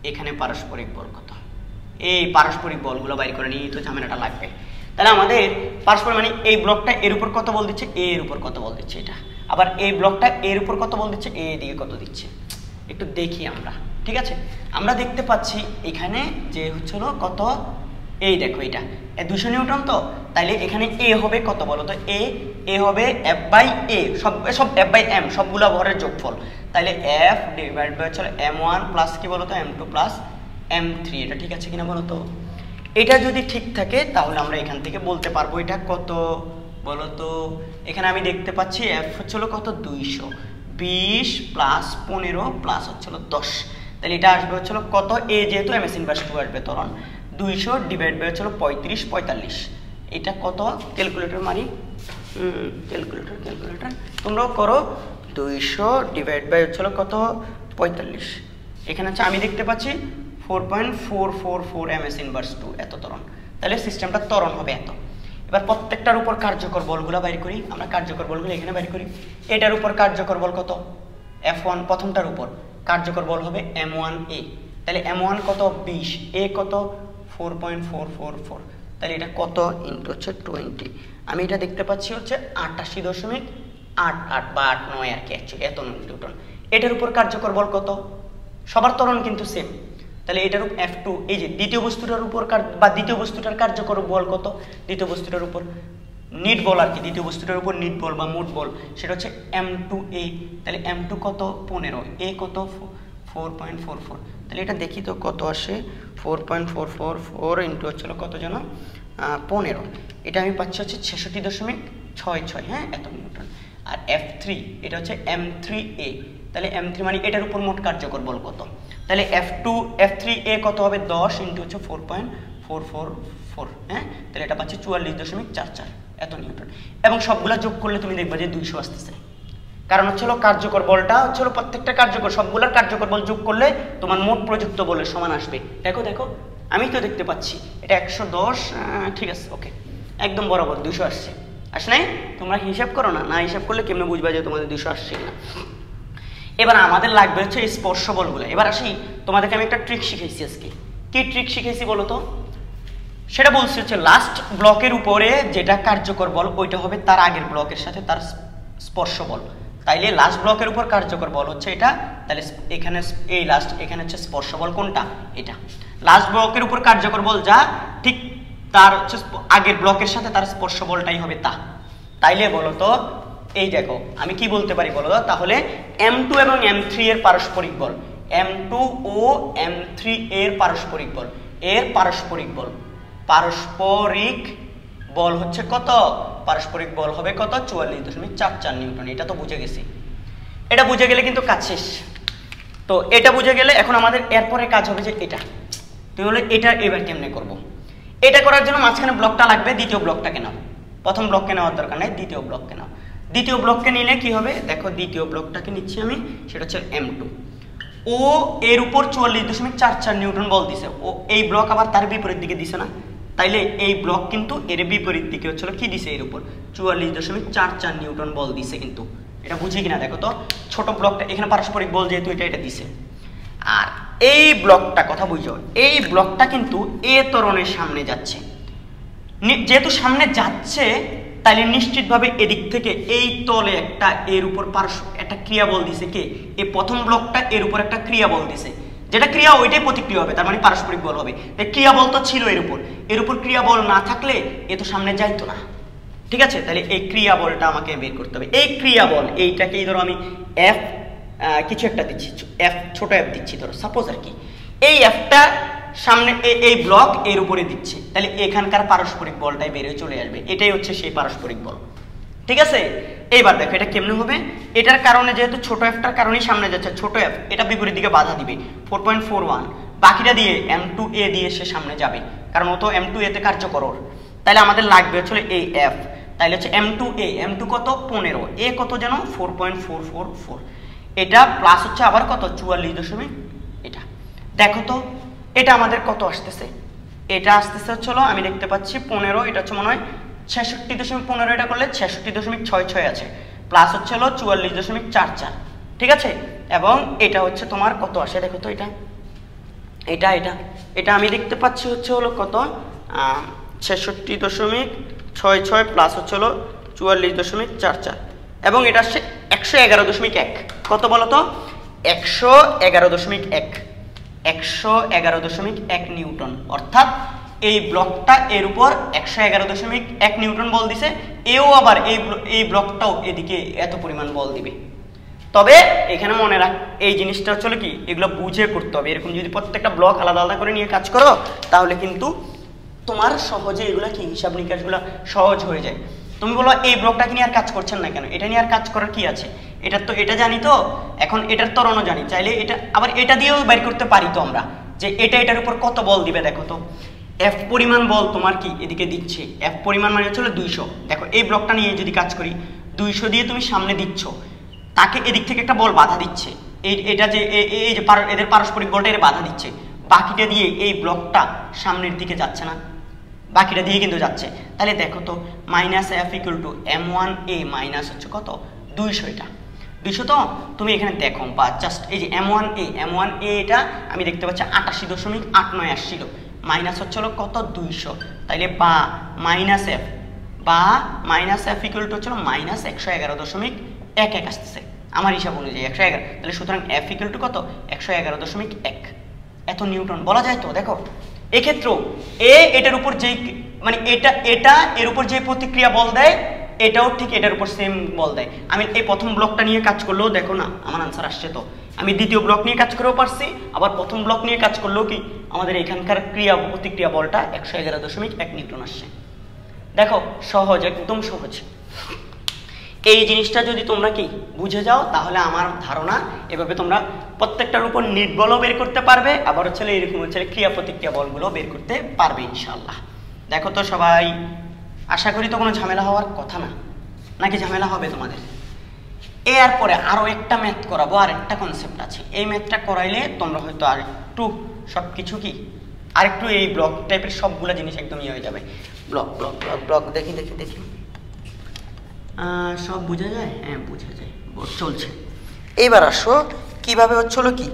এখানে পারস্পরিক বল কত, এই পারস্পরিক বলগুলো বাইর করে নিয়ে তো ঝামেলাটা লাগবে। তাহলে আমাদের পারস্পরিক মানে এই ব্লকটা এর উপর কত বল দিচ্ছে, এর উপর কত বল দিচ্ছে, এটা আবার এই ব্লকটা এর উপর কত বল দিচ্ছে, এই দিকে কত দিচ্ছে, একটু দেখি আমরা। ঠিক আছে, আমরা দেখতে পাচ্ছি এখানে যে হচ্ছিল কত, এই দেখো এটা 200 নিউটন, তো তাইলে এখানে এ হবে কত বলো তো, এ হবে F/A, সব F/m সবগুলো ভরের যোগফল, তাইলে F ডিভাইড বাই হচ্ছে M1 প্লাস কি বলো তো M2 প্লাস M3, এটা ঠিক আছে কিনা বলো তো? এটা যদি ঠিক থাকে তাহলে আমরা এখান থেকে বলতে পারবো এটা কত বলো তো। এখানে আমি দেখতে পাচ্ছি F হচ্ছিল কত 220 প্লাস 15 প্লাস হচ্ছিল 10, তাহলে এটা আসবে হচ্ছিল কত, এ যেহেতু MS ইনভার্স 2 আসবে ত্বরণ 200 ডিভাইড বাই হচ্ছিল 35 45, এটা কত ক্যালকুলেটর মারি, ক্যালকুলেটর তোমরাও করো, 200 ডিভাইড বাই হচ্ছিল কত 45, এখানে হচ্ছে আমি দেখতে পাচ্ছি 4.444 MS ইনভার্স 2 এত ত্বরণ, তাহলে সিস্টেমটা ত্বরণ হবে এত। এবার প্রত্যেকটার উপর কার্যকর বলগুলো বাইর করি আমরা, কার্যকর বলগুলো এখানে বাইর করি। এটার উপর কার্যকর বল কত, F1 প্রথমটার উপর কার্যকর বল হবে M1A, তাহলে M1 কত 20, A কত 4.444, তাহলে এটা কত ইন্টু হচ্ছে 20, আমি এটা দেখতে পাচ্ছি হচ্ছে 88.88 বা 89 আর কি, অ্যাকচুয়ালি এত নিউটন। এটার উপর কার্যকর বল কত, সবার ত্বরণ কিন্তু সেম, তাহলে এটার উপর F2, এই যে দ্বিতীয় বস্তুটার উপর বা দ্বিতীয় বস্তুটার কার্যকর বল কত, দ্বিতীয় বস্তুটার উপর নিট বল আর কি, দ্বিতীয় বস্তুটার উপর নিট বল বা মোট বল সেটা হচ্ছে M2A, তাহলে M2 কত 15, A কত 4.44, তাহলে এটা দেখি তো কত আসে, 4.444 ইন্টু হচ্ছিল কত যেন 15, এটা আমি পাচ্ছি হচ্ছে 66.66, হ্যাঁ এত নিউটন। আর F3 এটা হচ্ছে M3A, তাহলে M3 মানে এটার উপর মোট কার্যকর বল কত, তাহলে F3A কত হবে 10 ইন্টু হচ্ছে 4.444, হ্যাঁ তাহলে এটা পাচ্ছি 44.44 এত নিউটন, এবং সবগুলা যোগ করলে তুমি দেখবে যে 200 আসতেছে, কারণ হচ্ছিল কার্যকর বলটা হচ্ছিল প্রত্যেকটা কার্যকর সবগুলার কার্যকর বল যোগ করলে তোমার মোট প্রযুক্ত বলের সমান আসবে। দেখো দেখো আমি তো দেখতে পাচ্ছি এটা 110, ঠিক আছে ওকে, একদম বরাবর 200 আসছে, আসে নাই? তোমরা হিসাব করো না, হিসাব করলে কেমনে বুঝবা যে তোমাদের 200 আসছে কিনা। এবার আমাদের লাগবে হচ্ছে এই স্পর্শ বলগুলো। এবার আসি তোমাদেরকে আমি একটা ট্রিক শিখাইছি আজকে, কি ট্রিক শিখাইছি বলো তো? সেটা বলছি হচ্ছে লাস্ট ব্লকের উপরে যেটা কার্যকর বল ওইটা হবে তার আগের ব্লকের সাথে তার স্পর্শ বল, তাইলে লাস্ট ব্লকের উপর কার্যকর বল হচ্ছে এটা, তাহলে এখানে এই লাস্ট এখানে হচ্ছে স্পর্শ বল কোনটা, এটা লাস্ট ব্লকের উপর কার্যকর বল যা ঠিক তার হচ্ছে আগের ব্লকের সাথে তার স্পর্শ বলটাই হবে তা। তাইলে বলো তো এই দেখো আমি কি বলতে পারি বলো তো, তাহলে M2 এবং M3 এর পারস্পরিক বল, M2 ও M3 এর পারস্পরিক বল, এর পারস্পরিক বল হচ্ছে কত, পারস্পরিক বল হবে কত 44.44 নিউটন। এটা তো বুঝে গেছি, এটা বুঝে গেলে কিন্তু কাজ শেষ। তো এটা বুঝে গেলে এখন আমাদের এরপরে কাজ হবে যে এটা, তুই হলে এটা এবার কেমনে করব, এটা করার জন্য মাঝখানে ব্লকটা লাগবে, দ্বিতীয় ব্লকটাকে নাও, প্রথম ব্লককে নেওয়ার দরকার নাই, দ্বিতীয় ব্লককে নাও। দ্বিতীয় ব্লককে নিলে কি হবে দেখো, দ্বিতীয় ব্লকটাকে নিচ্ছি আমি, সেটা হচ্ছে M2, ও এর উপর 44.44 নিউটন বল দিছে, ও এই ব্লক আবার তার বিপরীত দিকে দিছে না, তাইলে এই ব্লক কিন্তু এর বিপরীত দিকে হচ্ছিল কি দিছে, এর উপর 44.44 নিউটন বল দিছে। কিন্তু এটা বুঝি কিনা দেখো তো, ছোট ব্লকটা এখানে পারস্পরিক বল যেহেতু এটা দিছে, আর এই ব্লকটা কথা বুঝো, এই ব্লকটা কিন্তু এ ত্বরণের সামনে যাচ্ছে, যেহেতু সামনে যাচ্ছে তাইলে নিশ্চিতভাবে এদিক থেকে এই তলে একটা এর উপর একটা ক্রিয়া বল দিছে, কে এই প্রথম ব্লকটা এর উপর একটা ক্রিয়া বল দিছে, যেটা ক্রিয়া ওইটাই প্রতিক্রিয়া হবে, তার মানে পারস্পরিক বল হবে। ক্রিয়া বল তো ছিল এর উপর ক্রিয়া বল না থাকলে এ তো সামনে যাইতো না, ঠিক আছে, তাহলে এই ক্রিয়া বলটা আমাকে বের করতে হবে। এই ক্রিয়া বল এইটাকেই ধরো আমি এফ কিছু একটা দিচ্ছি, এফ ছোট এফ দিচ্ছি ধরো সাপোজ আর কি, এই এফটা সামনে এই ব্লক এর উপরে দিচ্ছে, তাহলে এখানকার পারস্পরিক বলটাই বেরিয়ে চলে আসবে, এটাই হচ্ছে সেই পারস্পরিক বল। ঠিক আছে, এইবার দেখো এটা কেমনে হবে। এটার কারণে যেহেতু ছোট এফটার কারণেই সামনে যাচ্ছে, ছোট এফ এটা বিপরীত দিকে বাধা দিবে 4.41, বাকিটা দিয়ে M2A দিয়ে সে সামনে যাবে, কারণ ও তো M2A তে কার্যকর। তাহলে আমাদের লাগবে হচ্ছে এই এফ, তাহলে হচ্ছে M2A, M2 কত 15, এ কত যেন 4.444, এটা প্লাস হচ্ছে আবার কত 44 এটা। দেখো তো এটা আমাদের কত আসতেছে, এটা আসতেছে হচ্ছে আমি দেখতে পাচ্ছি 15, এটা হচ্ছে মনে হয় 66.15, এটা করলে 66.66 আছে, প্লাস হচ্ছে 44.44, ঠিক আছে। এবং এটা হচ্ছে তোমার কত আসে দেখো তো, এটা এটা এটা এটা আমি দেখতে পাচ্ছি হচ্ছে কত 66.66 প্লাস হচ্ছে 44.44, এবং এটা আসছে 111.1, কত বলো তো 111.1 নিউটন, অর্থাৎ এই ব্লকটা এর উপর 111.1 নিউটন বল দিছে, এও আবার এই ব্লকটাও এদিকে এত পরিমাণ বল দিবে। তবে এখানে মনে রাখ এই জিনিসটা হচ্ছে কি, এগুলো বুঝে করতে হবে। এরকম যদি প্রত্যেকটা ব্লক আলাদা আলাদা করে নিয়ে কাজ করো তাহলে কিন্তু তোমার সহজে এগুলো কি হিসাব নিকাশগুলো সহজ হয়ে যায়। তুমি বলো এই ব্লকটাকে নিয়ে আর কাজ করছেন না কেন, এটা নিয়ে আর কাজ করার কি আছে, এটা তো এটা জানি তো, এখন এটার ত্বরণও জানি, চাইলে এটা আবার এটা দিয়েও বের করতে পারি তো আমরা, যে এটা এটার উপর কত বল দিবে। দেখো তো এফ পরিমাণ বল তোমার কি এদিকে দিচ্ছে, এফ পরিমাণ মানে হচ্ছে 200। দেখো এই ব্লকটা নিয়ে যদি কাজ করি, 200 দিয়ে তুমি সামনে দিচ্ছ, তাকে এদিক থেকে একটা বল বাধা দিচ্ছে, এটা যে এই যে এদের পারস্পরিক বলটা এর বাধা দিচ্ছে, বাকিটা দিয়ে এই ব্লকটা সামনের দিকে যাচ্ছে না, বাকিটা দিয়ে কিন্তু যাচ্ছে। তাহলে দেখো তো minus F equal to M1A minus হচ্ছে কত 200, এটা 200 তো তুমি এখানে দেখো, বা জাস্ট এই যে M1A এটা আমি দেখতে পাচ্ছি 88.89 আসছিল, মাইনাস হচ্ছে কত 200, তাইলে বা মাইনাস এফ ইকুয়াল টু হচ্ছে মাইনাস 111.11 আসতেছে আমার হিসাব অনুযায়ী 111, তাহলে সুতরাং এফ ইকুয়াল টু কত 111.1 এত নিউটন বলা যায় তো। দেখো এক্ষেত্রেও এটার উপর যেই মানে এটা এর উপর যে প্রতিক্রিয়া বল দেয়, এটাও ঠিক এটার উপর সেম বল দেয়। আমি এই প্রথম ব্লকটা নিয়ে কাজ করলেও দেখো না আমার আনসার আসছে, তো আমি দ্বিতীয় ব্লক নিয়ে কাজ করেও পারছি, আবার প্রথম ব্লক নিয়ে কাজ করলেও কি আমাদের এখানকার ক্রিয়া প্রতিক্রিয়া বলটা 111.1 নিউটন আসছে। দেখো সহজ, একদম সহজ। এই জিনিসটা যদি তোমরা কি বুঝে যাও তাহলে আমার ধারণা এভাবে তোমরা প্রত্যেকটার উপর নিট বলও বের করতে পারবে, আবার হচ্ছে এরকম হচ্ছে ক্রিয়া প্রতিক্রিয়া বলগুলো বের করতে পারবে ইনশাআল্লাহ। দেখো তো সবাই, আশা করি তো কোনো ঝামেলা হওয়ার কথা না, নাকি ঝামেলা হবে তোমাদের? এরপরে আরো একটা ম্যাথ করাবো, আর একটা কনসেপ্ট আছে, এই ম্যাথটা করাইলে তোমরা হয়তো আর একটু সবকিছু কি আরেকটু এই ব্লক টাইপের সবগুলো জিনিস একদম ইয়ে হয়ে যাবে। ব্লক দেখি সব বোঝা যায়? হ্যাঁ বোঝা যায়, চলছে। এবার আসো কিভাবে হচ্ছিল কি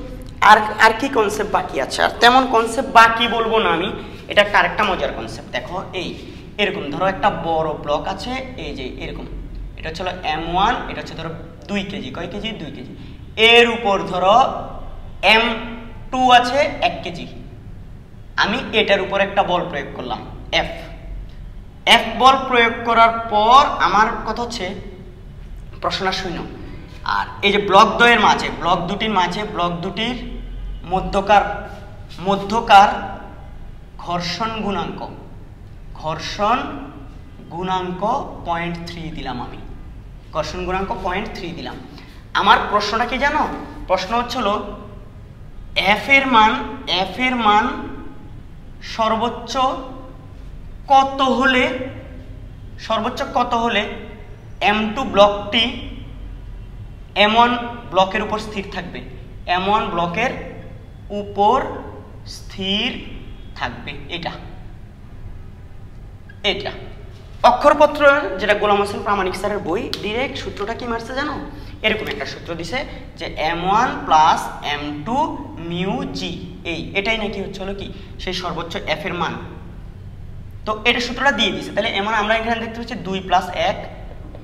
আর কি কনসেপ্ট বাকি আছে। আর তেমন কনসেপ্ট বাকি বলবো না আমি, এটা একটা আরেকটা মজার কনসেপ্ট। দেখো এই এরকম ধরো একটা বড় ব্লক আছে, এই যে এরকম, এটা হচ্ছে M1, এটা হচ্ছে ধরো 2 কেজি, কয় কেজি 2 কেজি, এর উপর ধরো M2 আছে 1 কেজি। আমি এটার উপর একটা বল প্রয়োগ করলাম এফ বল প্রয়োগ করার পর আমার কথা হচ্ছে প্রশ্নটা শূন্য। আর এই যে ব্লক দ্বয়ের মাঝে, ব্লক দুটির মাঝে, ব্লক দুটির মধ্যকার ঘর্ষণ গুণাঙ্ক 0.3 দিলাম, আমি ঘর্ষণ গুণাঙ্ক 0.3 দিলাম। আমার প্রশ্নটা কি জানো? প্রশ্ন হচ্ছিল এফ এর মান সর্বোচ্চ কত হলে M2 ব্লকটি M1 ব্লকের উপর স্থির থাকবে, M1 ব্লকের উপর স্থির থাকবে। এটা অক্ষরপত্র যেটা গোলাম হোসেন প্রামাণিক স্যারের বই, ডিরেক্ট সূত্রটা কি মারছে জানো? এরকম একটা সূত্র দিছে যে M1 প্লাস M2 মিউ জি, এটাই নাকি হচ্ছিল কি সেই সর্বোচ্চ এফ এর মান। তো এটা সূত্রটা দিয়ে দিছে, তাহলে এমন আমরা এখানে দেখতে পাচ্ছি 2 + 1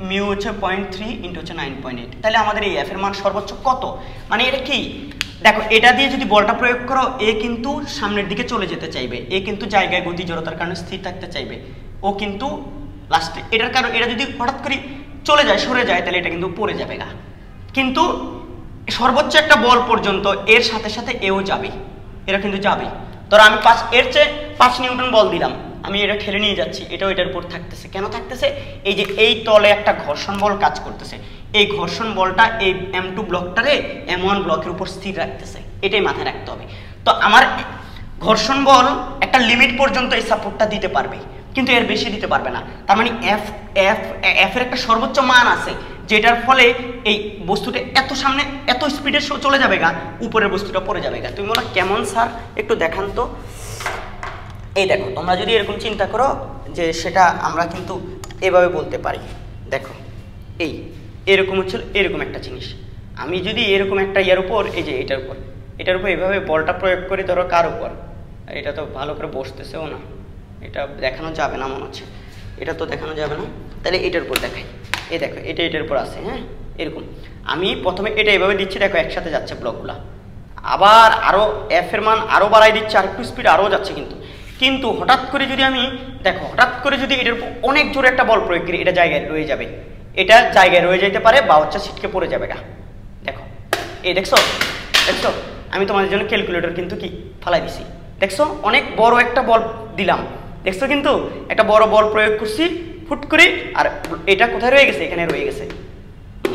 মিউ হচ্ছে 0.3 ইন্টু হচ্ছে 9.8, তাহলে আমাদের এই এফ এর মান সর্বোচ্চ কত? মানে এটা কি দেখো, এটা দিয়ে যদি বলটা প্রয়োগ করো, এ কিন্তু সামনের দিকে চলে যেতে চাইবে, এ কিন্তু জায়গায় গতি জড়তার কারণে স্থির থাকতে চাইবে, ও কিন্তু লাস্টে। এটার কারণ এটা যদি হঠাৎ করে চলে যায়, সরে যায়, তাহলে এটা কিন্তু পড়ে যাবে গা। কিন্তু সর্বোচ্চ একটা বল পর্যন্ত এর সাথে সাথে এও যাবে, এরা কিন্তু যাবে। ধরো আমি এর চেয়ে 5 নিউটন বল দিলাম, আমি এটা ঠেলে নিয়ে যাচ্ছি, এটাও এটার উপর থাকতেছে। কেন থাকতেছে? এই যে এই তলে একটা ঘর্ষণ বল কাজ করতেছে, এই ঘর্ষণ বলটা এই M2 ব্লকটারে M1 ব্লকের উপর স্থির রাখতেছে, এটাই মাথায় রাখতে হবে। তো আমার ঘর্ষণ বল একটা লিমিট পর্যন্ত এই সাপোর্টটা দিতে পারবে, কিন্তু এর বেশি দিতে পারবে না। তার মানে এফ এর একটা সর্বোচ্চ মান আছে, যেটার ফলে এই বস্তুটা এত সামনে এত স্পিডে চলে যাবে গা, উপরের বস্তুটা পড়ে যাবে গা। তুমি বলো কেমন স্যার, একটু দেখান তো। এই দেখো, তোমরা যদি এরকম চিন্তা করো যে সেটা আমরা কিন্তু এভাবে বলতে পারি। দেখো এই এরকম হচ্ছে এরকম একটা জিনিস, আমি যদি এরকম একটা ইয়ার উপর, এই যে এটার উপর এভাবে বলটা প্রয়োগ করি, ধরো কার উপর, এটা তো ভালো করে বসতেছেও না, এটা দেখানো যাবে না মনে হচ্ছে, এটা তো দেখানো যাবে না, তাহলে এটার উপর দেখাই। এই দেখো এটা এটার উপর আছে, হ্যাঁ এরকম আমি প্রথমে এটা এভাবে দিচ্ছি, দেখো একসাথে যাচ্ছে ব্লকগুলা, আবার আরও এফ এর মান আরও বাড়াই দিচ্ছে, আর একটু স্পিড আরও যাচ্ছে। কিন্তু হঠাৎ করে যদি আমি দেখো, হঠাৎ করে যদি এটার উপর অনেক জোরে একটা বল প্রয়োগ করি, এটা জায়গায় রয়ে যাবে, এটা জায়গায় রয়ে যেতে পারে, বা হচ্ছে ছিটকে পড়ে যাবে গা। দেখো এই দেখছো দেখছো, আমি তোমাদের জন্য ক্যালকুলেটর কিন্তু কি ফালাই দিছি, দেখছো অনেক বড় একটা বল দিলাম, দেখছো কিন্তু একটা বড় বল প্রয়োগ করছি ফুট করে, আর এটা কোথায় রয়ে গেছে? এখানে রয়ে গেছে।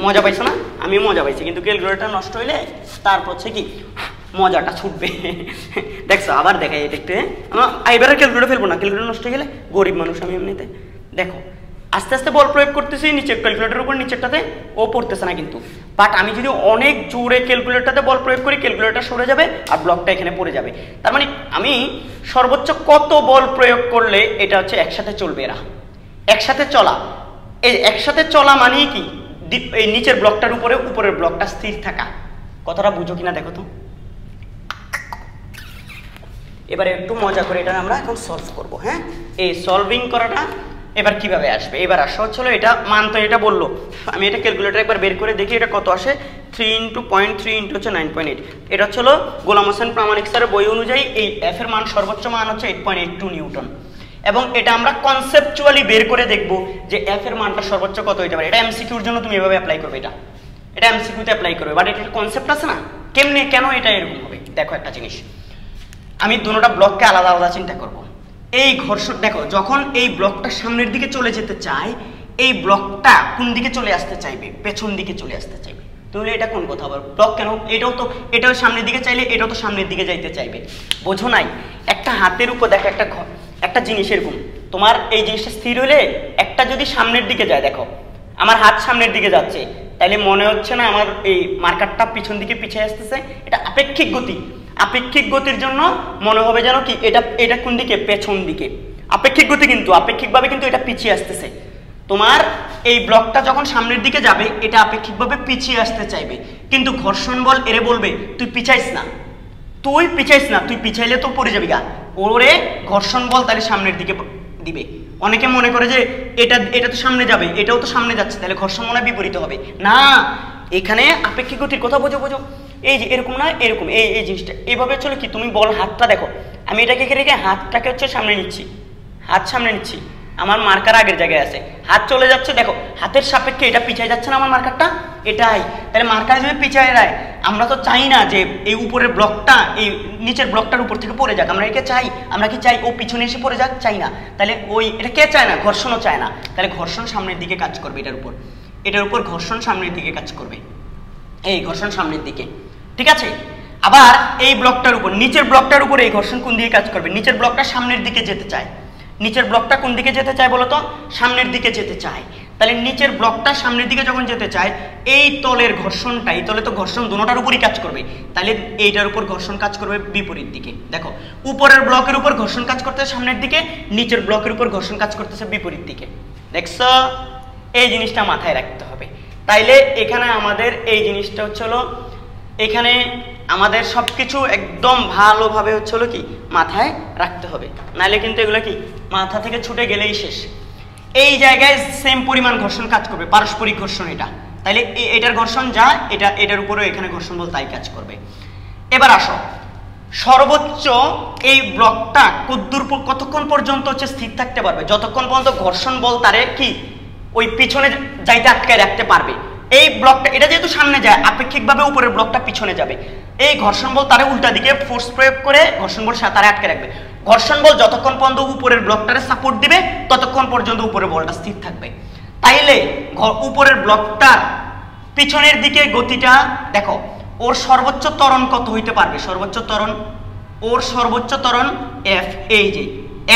মজা পাইছো না? আমি মজা পাইছি, কিন্তু ক্যালকুলেটর নষ্ট হইলে তারপর হচ্ছে কি মজাটা ছুটবে। দেখছো আবার দেখাই এটা একটু, এবার ক্যালকুলেটর ফেলবো না, ক্যালকুলেটর নষ্ট হয়ে গেলে, গরিব মানুষ আমি এমনিতে। দেখো আস্তে আস্তে বল প্রয়োগ করতেছি নিচে ক্যালকুলেটরের উপর, নিচেরটাতে ও পড়তেছে না কিন্তু, বাট আমি যদি অনেক জোরে ক্যালকুলেটরটাতে বল প্রয়োগ করি, ক্যালকুলেটর সরে যাবে আর ব্লকটা এখানে পড়ে যাবে। তার মানে আমি সর্বোচ্চ কত বল প্রয়োগ করলে এটা হচ্ছে একসাথে চলবে, এরা একসাথে চলা। এই একসাথে চলা মানেই কি, এই নিচের ব্লকটার উপরে উপরের ব্লকটা স্থির থাকা। কথাটা বুঝো কিনা দেখো তো। এবারে একটু মজা করে এটা আমরা এখন সলভ করব। হ্যাঁ, এই সলভিং করাটা এবার কিভাবে আসবে? এবার আসা হচ্ছিল এটা মান, তো এটা বললো, আমি এটা ক্যালকুলেটর একবার বের করে দেখি এটা কত আসে। 3 × 0.3 × হচ্ছে 9.8। এটা হচ্ছিল গোলাম হোসেন প্রামাণিক স্যারের বই অনুযায়ী এই এফ এর মান সর্বোচ্চ মান হচ্ছে 8.82 নিউটন। এবং এটা আমরা কনসেপচুয়ালি বের করে দেখব যে এফ এর মানটা সর্বোচ্চ কত হতে পারে। এটা এমসিকিউর জন্য তুমি এভাবে অ্যাপ্লাই করবে, এটা এমসিকিউতে অ্যাপ্লাই করবে, বাট এটা কনসেপ্ট আছে না, কেমনে কেন এটা এরকম হবে। দেখো একটা জিনিস, আমি দুটোটা ব্লককে আলাদা আলাদা চিন্তা করব। এই ঘর্ষণ দেখো, যখন এই ব্লকটা সামনের দিকে চলে যেতে চায়, এই ব্লকটা কোন দিকে চলে আসতে চাইবে? পেছন দিকে চলে আসতে চাইবে। তাহলে এটা কোন কথা আবার? ব্লক কেন? এটাও সামনের দিকে চাইলে এটাও তো সামনের দিকে যাইতে চাইবে। বোঝো নাই? একটা হাতের উপর দেখো একটা জিনিস এরকম, তোমার এই জিনিসটা স্থির হলে একটা যদি সামনের দিকে যায়, দেখো আমার হাত সামনের দিকে যাচ্ছে, তাহলে মনে হচ্ছে না আমার এই মার্কারটা পিছন দিকে পিছিয়ে আসতেছে? এটা আপেক্ষিক গতি। আপেক্ষিক গতির জন্য মনে হবে যেন কি এটা কোন দিকে? পেছন দিকে। আপেক্ষিক গতি, কিন্তু আপেক্ষিকভাবে কিন্তু এটা পিছিয়ে আসতেছে। তোমার এই ব্লকটা যখন সামনের দিকে যাবে, এটা আপেক্ষিকভাবে পিছিয়ে আসতে চাইবে, কিন্তু ঘর্ষণ বল এরে বলবে তুই পিছাইস না, তুই পিছাইলে তো পড়ে যাবি গা। ওরে ঘর্ষণ বল তাহলে সামনের দিকে দিবে। অনেকে মনে করে যে এটা তো সামনে যাবে, এটাও তো সামনে যাচ্ছে, তাহলে ঘর্ষণ মনে বিপরীত হবে না। এখানে আপেক্ষিক গতির কথা বোঝো। এই যে এরকম না, এরকম এই জিনিসটা এইভাবে চলে কি, তুমি বল হাতটা দেখো, আমি এটাকে রেখে হাতটাকে হচ্ছে সামনে নিচ্ছি, হাত সামনে নিচ্ছি, আমার মার্কার আগের জায়গায় আছে, হাত চলে যাচ্ছে, দেখো হাতের সাপেক্ষে এটা পিছিয়ে যাচ্ছে না আমার মার্কারটা, এটাই। তাহলে মার্কার যদি পিছিয়ে যায়, আমরা তো চাই না যে এই উপরের ব্লকটা এই নিচের ব্লকটার উপর থেকে পড়ে যাক, আমরা কি চাই ও পিছনে এসে পড়ে যাক? চাই না। তাহলে এটা কে চায় না? ঘর্ষণও চায় না। তাহলে ঘর্ষণ সামনের দিকে কাজ করবে, এটার উপর ঘর্ষণ সামনের দিকে কাজ করবে, এই ঘর্ষণ সামনের দিকে, ঠিক আছে। আবার এই ব্লকটার উপর, নিচের ব্লকটার উপর এই ঘর্ষণ কোন দিকে কাজ করবে? নিচের ব্লকটা সামনের দিকে যেতে চায়। নিচের ব্লকটা কোন দিকে যেতে চায় বলো তো? সামনের দিকে যেতে চায়। তাহলে নিচের ব্লকটা সামনের দিকে যখন যেতে চায়, এই তলের ঘর্ষণটা, এই তলে তো ঘর্ষণ দুটোটার উপরই কাজ করবে, তাহলে এইটার উপর ঘর্ষণ কাজ করবে বিপরীত দিকে। দেখো উপরের ব্লকের উপর ঘর্ষণ কাজ করতেছে সামনের দিকে, নিচের ব্লকের উপর ঘর্ষণ কাজ করতেছে বিপরীত দিকে। দেখছো, এই জিনিসটা মাথায় রাখতে হবে। তাইলে এখানে আমাদের এই জিনিসটা হচ্ছিল, এখানে আমাদের সবকিছু একদম ভালোভাবে হচ্ছিল কি মাথায় রাখতে হবে, নাহলে কিন্তু এগুলো কি মাথা থেকে ছুটে গেলেই শেষ। এই জায়গায় সেম পরিমাণ ঘর্ষণ কাজ করবে, পারস্পরিক ঘর্ষণ এটা, তাইলে এটার ঘর্ষণ যা, এটার উপরেও এখানে ঘর্ষণ বল তাই কাজ করবে। এবার আসো, সর্বোচ্চ এই ব্লকটা কতক্ষণ পর্যন্ত হচ্ছে স্থির থাকতে পারবে, যতক্ষণ পর্যন্ত ঘর্ষণ বল তারে কি ওই পিছনে যাইতে আটকায় রাখতে পারবে। এই ব্লকটা এটা যেহেতু সামনে যায়, আপেক্ষিকভাবে উপরের ব্লকটা পিছনে যাবে, এই ঘর্ষণ বল তারে উল্টা দিকে ফোর্স প্রয়োগ করে ঘর্ষণ বল তারে আটকে রাখবে। ঘর্ষণ বল যতক্ষণ পর্যন্ত উপরের ব্লকটারে সাপোর্ট দিবে ততক্ষণ পর্যন্ত উপরের বলটা স্থির থাকবে। তাইলে উপরের ব্লকটার পিছনের দিকে গতিটা দেখো, ওর সর্বোচ্চ ত্বরণ কত হইতে পারবে, সর্বোচ্চ ত্বরণ, ওর সর্বোচ্চ ত্বরণ এফ, এই যে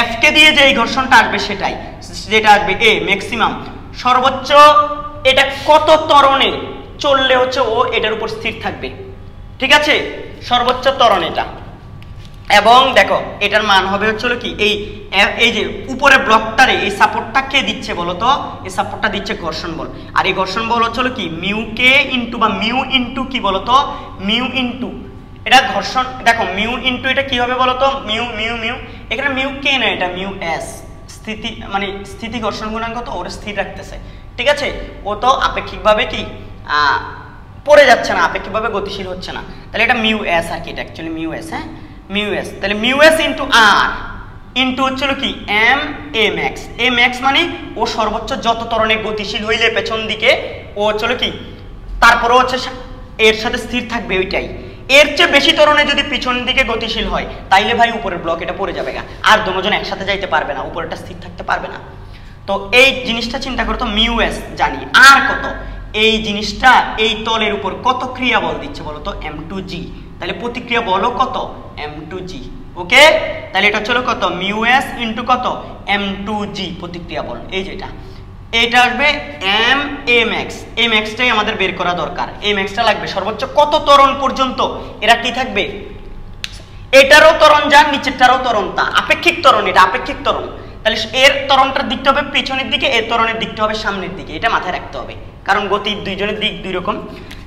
এফ কে দিয়ে যে এই ঘর্ষণটা আসবে সেটাই, যেটা আসবে এ ম্যাক্সিমাম, সর্বোচ্চ এটা কত ত্বরণে চললে হচ্ছে ও এটার উপর স্থির থাকবে, ঠিক আছে, সর্বোচ্চ ত্বরণ এটা। এবং দেখো এটার মান হবে হচ্ছে কি এই যে উপরে ব্লকটারে এই সাপোর্টটা কে দিচ্ছে বলো তো, এই সাপোর্টটা দিচ্ছে ঘর্ষণ বল। আর এই ঘর্ষণ বল হচ্ছে কি মিউ কে ইনটু বা মিউ ইনটু কি বলো তো, মিউ ইনটু এটা ঘর্ষণ, দেখো মিউ ইনটু এটা কি হবে বলো তো, মিউ মিউ মিউ, এখানে মিউ কে না, এটা মিউ এস, স্থিতি মানে স্থিতি ঘর্ষণ গুণাঙ্ক তো ওর স্থির রাখতেছে, ঠিক আছে, ও তো আপেক্ষিকভাবে কি পড়ে যাচ্ছে না, আপেক্ষিকভাবে গতিশীল হচ্ছে না, তাহলে এটা মিউ এস আর কি, এটা অ্যাকচুয়ালি মিউ এস, হ্যাঁ মিউ এস, তাহলে মিউ এস ইনটু আর ইনটু হচ্ছিল কি M A max, A max মানে ও সর্বোচ্চ যত ত্বরণে গতিশীল হইলে পেছন দিকে ও হচ্ছিল কি তারপরে হচ্ছে এর সাথে স্থির থাকবে ওইটাই, এর চেয়ে বেশি ত্বরণে যদি পিছন দিকে গতিশীল হয় তাইলে ভাই উপরের ব্লক এটা পড়ে যাবে গা, আর দুজন একসাথে যাইতে পারবে না, উপরেরটা স্থির থাকতে পারবে না। তো এই জিনিসটা চিন্তা করতো, মিউ এস জানি, আর কত এই জিনিসটা এই তলের উপর কত ক্রিয়া বল দিচ্ছে বলো তো, m2g, তাহলে প্রতিক্রিয়া বলও কত m2g, ওকে, তাহলে এটা হলো কত মিউ এস ইনটু কত m2g প্রতিক্রিয়া বল, এই যেটা এইটা আসবে এম এ ম্যাক্স, এই ম্যাক্সটাই আমাদের বের করা দরকার, এই ম্যাক্সটা লাগবে সর্বোচ্চ কত ত্বরণ পর্যন্ত এরা কি থাকবে, এটারও ত্বরণ যা নিচেরটারও ত্বরণ তা, আপেক্ষিক ত্বরণ, এটা আপেক্ষিক ত্বরণ, তাহলে এর ত্বরণটার দিকটা হবে পিছনের দিকে, এর ত্বরণের দিকটা হবে সামনের দিকে, এটা মাথায় রাখতে হবে কারণ গতির দুইজনের দিক দুই রকম।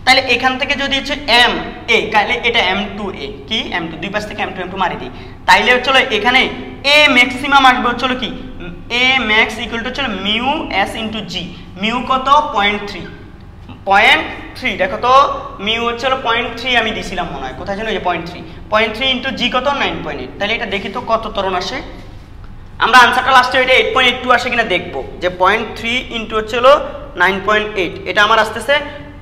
তাহলে এখান থেকে যদি হচ্ছে এম এ, তাহলে এটা m2 এ কি m2, দুই পাশ থেকে m2 মারি দিই, তাইলে হচ্ছিল এখানে এ ম্যাক্সিমাম আসবে হচ্ছিল কি এ ম্যাক্স ইকুয়াল টু হচ্ছিল মিউ এস ইনটু জি, মিউ কত 0.3, দেখো তো মিউ হচ্ছিল 0.3 আমি দিছিলাম মনে হয়, কোথায় যেন এই যে 0.3 ইনটু জি কত 9.8, তাহলে এটা দেখি তো কত ত্বরণ আসে, আমরা আনসারটা লাস্টে এটা 8.82 আসে কিনা দেখবো, যে 0.3 ইনটু হচ্ছিল 9.8, এটা আমার আসতেছে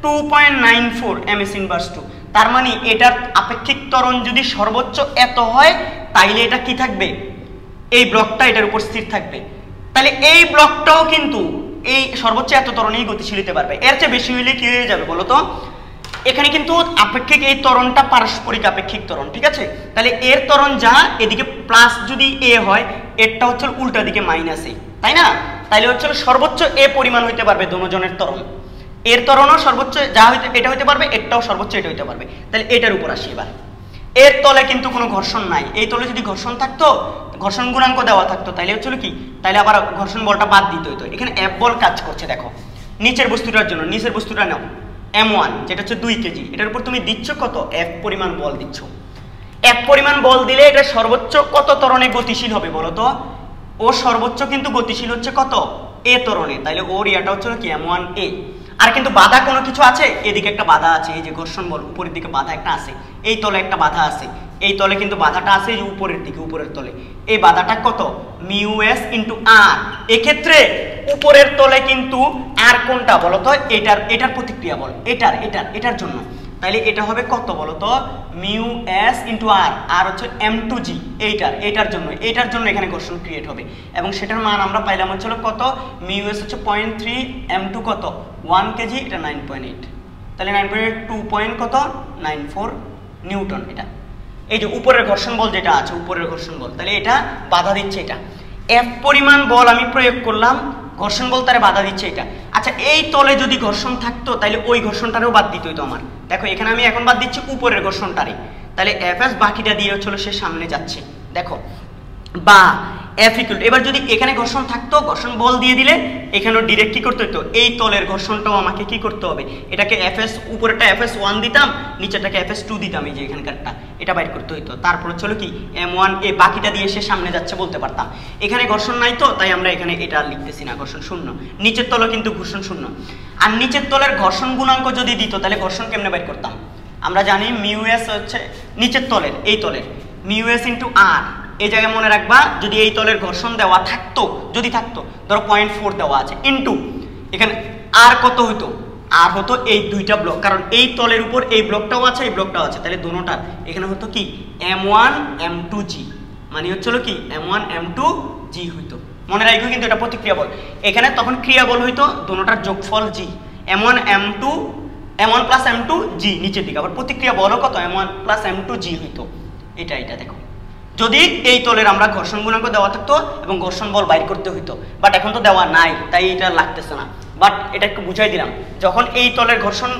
2.94 ms ইনভার্স 2, তার মানে এটার আপেক্ষিক ত্বরণ যদি সর্বোচ্চ এত হয় তাইলে এটা কি থাকবে, এই ব্লকটা এটার উপর স্থির থাকবে, তাহলে এই ব্লকটাও কিন্তু এই সর্বোচ্চ এত ত্বরণেই গতিশীল হতে পারবে, এর চেয়ে বেশি হইলে কি হয়ে যাবে বলো তো, এখানে কিন্তু আপেক্ষিক এই ত্বরণটা পারস্পরিক আপেক্ষিক ত্বরণ, ঠিক আছে, তাহলে এর ত্বরণ যা এদিকে প্লাস যদি এ হয়, এরটা হচ্ছে উল্টা দিকে মাইনাস এ, তাই না, তাইলে হচ্ছে সর্বোচ্চ এ পরিমাণ হইতে পারবে দুজনের ত্বরণ, এর ত্বরণও সর্বোচ্চ যা হইতে এটা হইতে পারবে, এরটাও সর্বোচ্চ এটা হইতে পারবে, তাহলে এটার উপর আসি এবার, এর তলে কিন্তু কোনো ঘর্ষণ নাই, এই তলে যদি ঘর্ষণ থাকতো, ঘর্ষণ গুণাঙ্ক দেওয়া থাকতো, তাইলে হচ্ছিল কি, তাইলে আবার ঘর্ষণ বলটা বাদ দিতে হইতো, এখানে এফ বল কাজ করছে, দেখো নিচের বস্তুটার জন্য, নিচের বস্তুটা নাও m1 যেটা হচ্ছে 2 কেজি, এটার উপর তুমি দিচ্ছ কত এফ পরিমাণ বল দিচ্ছ, এফ পরিমাণ বল দিলে এটা সর্বোচ্চ কত ত্বরণে গতিশীল হবে বলো তো, ও সর্বোচ্চ কিন্তু গতিশীল হচ্ছে কত এ ত্বরণে, তাইলে ওর ইয়াটা হচ্ছে কি m1 এ, আর কিন্তু বাধা কোনো কিছু আছে, এদিকে একটা বাধা আছে, এই যে ঘর্ষণ বল উপরের দিকে বাধা একটা আছে, এই তলে একটা বাধা আছে, এই তলে কিন্তু বাধাটা আছে এই যে উপরের দিকে, উপরের তলে এই বাধাটা কত মিউ এস ইনটু আর, এক্ষেত্রে উপরের তলে কিন্তু আর কোনটা বলতো, এটার প্রতিক্রিয়া বল, এটার জন্য, তাইলে এটা হবে কত বলতো মিউ এস ইনটু আর হচ্ছে m2g, এটার জন্য এখানে ঘর্ষণ ক্রিয়েট হবে, এবং সেটার মান আমরা পাইলাম হচ্ছিল কত মিউ এস হচ্ছে 0.3, m2 কত 1 কেজি, এটা 9.8, তাহলে 9.8 2.94 নিউটন, এটা এই যে উপরের ঘর্ষণ বল যেটা আছে, উপরের ঘর্ষণ বল, তাহলে এটা বাধা দিচ্ছে, এটা এফ পরিমাণ বল আমি প্রয়োগ করলাম, ঘর্ষণ বল তারে বাধা দিচ্ছে এটা, আচ্ছা এই তলে যদি ঘর্ষণ থাকতো তাহলে ওই ঘর্ষণটারেও বাদ দিতে হইতো আমার, দেখো এখানে আমি এখন বাদ দিচ্ছি উপরের ঘর্ষণটারে, তাহলে এফ এস বাকিটা দিয়ে হচ্ছিল সে সামনে যাচ্ছে, দেখো বা এফ ইকুয়াল, এবার যদি এখানে ঘর্ষণ থাকতো, ঘর্ষণ বল দিয়ে দিলে এখানেও ডিরেক্ট কি করতে হতো, এই তলের ঘর্ষণটাও আমাকে কি করতে হবে, এটাকে এফএস উপরেরটা fs1 দিতাম, নিচেরটাকে fs2 দিতাম, এই যে এখানকারটা এটা বাইর করতে হইতো, তারপর হলো কি m1 এ বাকিটা দিয়ে সে সামনে যাচ্ছে বলতে পারতাম, এখানে ঘর্ষণ নাই তো তাই আমরা এখানে এটা লিখতেছি না, ঘর্ষণ শূন্য, নিচের তলে কিন্তু ঘর্ষণ শূন্য, আর নিচের তলের ঘর্ষণ গুণাঙ্ক যদি দিত তাহলে ঘর্ষণ কেমনে বাইর করতাম, আমরা জানি মিউ এস হচ্ছে নিচের তলের, এই তলের মিউ এস ইন্টু আর। এই জায়গায় মনে রাখবা, যদি এই তলের ঘর্ষণ দেওয়া থাকতো, যদি থাকতো ধরো 0.4 দেওয়া আছে, ইন্টু এখানে আর কত হইতো, আর হতো এই দুইটা ব্লক, কারণ এই তলের উপর এই ব্লকটাও আছে, এই ব্লকটাও আছে, তাহলে দোনোটার এখানে হতো কি M1 M2G, মানে হচ্ছিল কি M1 M2G হইতো। মনে রাখো কিন্তু এটা প্রতিক্রিয়া বল, এখানে তখন ক্রিয়া বল হইতো দোনোটার যোগফল G, M1 প্লাস M2G নিচের দিকে, আবার প্রতিক্রিয়া বলও কত M1 প্লাস M2G হইতো। এটা দেখো, যদি এই তলের আমরা ঘর্ষণ গুণাঙ্ক দেওয়া থাকতো এবং ঘর্ষণ বল বাইর করতে হইতো, বাট এখন তো দেওয়া নাই, তাই এটা লাগতেছে না। বাট এটা একটু বুঝাই দিলাম, যখন এই তলের ঘর্ষণ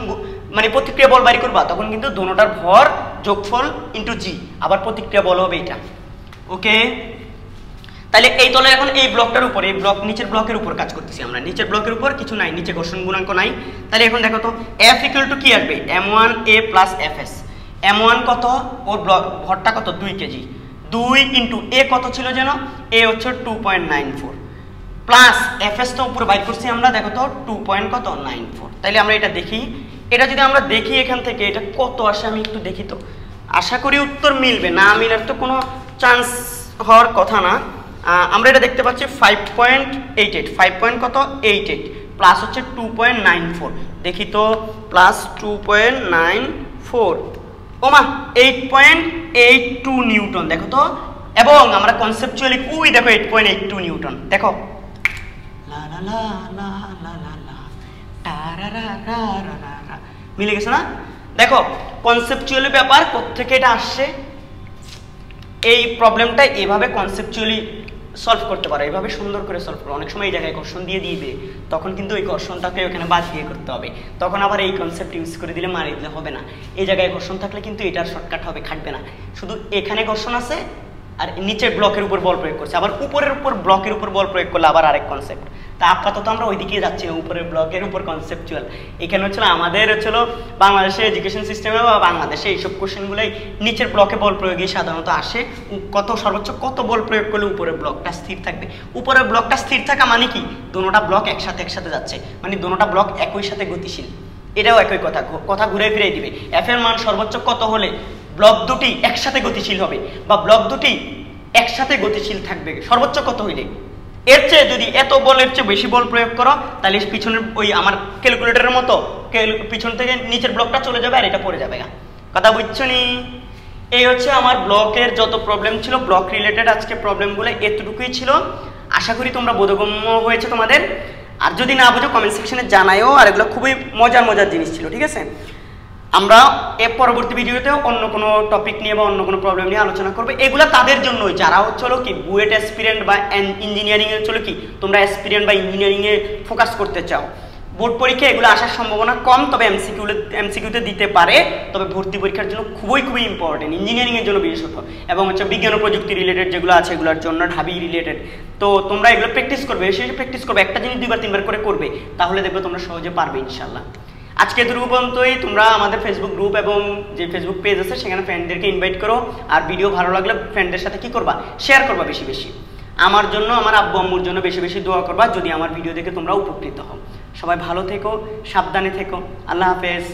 মানে প্রতিক্রিয়া বল বাইর করবা তখন কিন্তু দোনোটার ভর যোগফল ইন্টু জি, আবার প্রতিক্রিয়া বল হবে এটা। ওকে, তাহলে এই তলে এখন এই ব্লকটার উপর, এই ব্লক নিচের ব্লকের উপর কাজ করতেছি আমরা, নিচের ব্লকের উপর কিছু নাই, নিচে ঘর্ষণ গুণাঙ্ক নাই। তাহলে এখন দেখো তো F ইকুয়াল টু কি আসবে, M1A প্লাস Fs। M1 কত, ওর ব্লক ভরটা কত 2 কেজি, 2 ইন্টু এ কত ছিল যেন, এ হচ্ছে 2.94 প্লাস Fs তো উপরে বাইর করছি আমরা, দেখো তো 2.94। তাইলে আমরা এটা দেখি, এটা যদি আমরা দেখি এখান থেকে এটা কত আসে আমি একটু দেখি তো, আশা করি উত্তর মিলবে, না মিলার তো কোনো চান্স হওয়ার কথা না। আমরা এটা দেখতে পাচ্ছি 5.88, 5.88 প্লাস হচ্ছে 2.94, দেখি তো প্লাস 2.94, ওমা 8.82 নিউটন, দেখো তো। এবং আমরা কনসেপচুয়ালি কুই দেখো 8.82 নিউটন, দেখো মিলে গেছে না? দেখো কনসেপচুয়ালি ব্যাপার কোত্থেকে এটা আসছে, এই প্রবলেমটা এভাবে কনসেপচুয়ালি সলভ করতে পারো, এভাবে সুন্দর করে সলভ করো। অনেক সময় এই জায়গায় ঘর্ষণ দিয়ে দিবে, তখন কিন্তু ওই ঘর্ষণটাকে ওখানে বাদ দিয়ে করতে হবে, তখন আবার এই কনসেপ্ট ইউজ করে দিলে মারিয়ে দিলে হবে না। এই জায়গায় ঘর্ষণ থাকলে কিন্তু এটার শর্টকাট হবে, খাটবে না। শুধু এখানে ঘর্ষণ আছে আর নিচের ব্লকের উপর বল প্রয়োগ করছে, আবার উপরের উপর ব্লকের উপর বল প্রয়োগ করলে আবার আরেক কনসেপ্ট। তা আপাতত আমরা ওইদিকে যাচ্ছি না, উপরের ব্লকের উপর কনসেপচুয়াল। এখানে হচ্ছিল আমাদের হচ্ছিল বাংলাদেশের এডুকেশন সিস্টেমে বা বাংলাদেশে এইসব কোশ্চেনগুলোই নিচের ব্লকে বল প্রয়োগে সাধারণত আসে। কত সর্বোচ্চ কত বল প্রয়োগ করলে উপরের ব্লকটা স্থির থাকবে। উপরের ব্লকটা স্থির থাকা মানে কি, দোনোটা ব্লক একসাথে যাচ্ছে, মানে দোনোটা ব্লক একই সাথে গতিশীল। এটাও একই কথা ঘুরে ফিরে দিবে। এফ এর মান সর্বোচ্চ কত হলে ব্লক দুটি একসাথে গতিশীল হবে, বা ব্লক দুটি একসাথে গতিশীল থাকবে সর্বোচ্চ কত হইলে। এর চেয়ে যদি এত বলের চেয়ে বেশি বল প্রয়োগ করো, তাহলে পিছনের ওই আমার ক্যালকুলেটরের মতো পিছন থেকে নিচের ব্লকটা চলে যাবে আর এটা পড়ে যাবে। কথা বুঝছো নি? এই হচ্ছে আমার ব্লকের যত প্রবলেম ছিল, ব্লক রিলেটেড আজকে প্রবলেমগুলো এতটুকুই ছিল। আশা করি তোমরা বোধগম্য হয়েছে তোমাদের। আর যদি না বোঝো কমেন্ট সেকশনে জানাইও। আর এগুলো খুবই মজার জিনিস ছিল, ঠিক আছে? আমরা এর পরবর্তী ভিডিওতে অন্য কোনো টপিক নিয়ে বা অন্য কোনো প্রবলেম নিয়ে আলোচনা করবো। এগুলো তাদের জন্যই যারা হচ্ছিল কি বুয়েট অ্যাসপিরেন্ট বা ইঞ্জিনিয়ারিংয়ে চলো কি তোমরা অ্যাসপিরেন্ট বা ইঞ্জিনিয়ারিংয়ে ফোকাস করতে চাও। বোর্ড পরীক্ষা এগুলো আসার সম্ভাবনা কম, তবে এমসিকিউতে দিতে পারে, তবে ভর্তি পরীক্ষার জন্য খুবই ইম্পর্টেন্ট, ইঞ্জিনিয়ারিংয়ের জন্য বিশেষত, এবং হচ্ছে বিজ্ঞান ও প্রযুক্তি রিলেটেড যেগুলো আছে এগুলোর জন্য, ঢাবি রিলেটেড। তো তোমরা এগুলো প্র্যাকটিস করবে, বেশি প্র্যাকটিস করবে, একটা জিনিস 2-3 বার করে করবে, তাহলে দেখবে তোমরা সহজে পারবে ইনশাল্লাহ। আজকে এতটুকু পর্যন্তই। তোমরা আমাদের ফেসবুক গ্রুপ এবং যে ফেসবুক পেজ আছে সেখানে ফ্রেন্ডদেরকে ইনভাইট করো। আর ভিডিও ভালো লাগলে ফ্রেন্ডদের সাথে কি করবা, শেয়ার করবা বেশি। আমার জন্য, আমার আব্বু আম্মুর জন্য বেশি দোয়া করবা, যদি আমার ভিডিও দেখে তোমরা উপকৃত হও। সবাই ভালো থেকো, সাবধানে থেকো। আল্লাহ হাফেজ।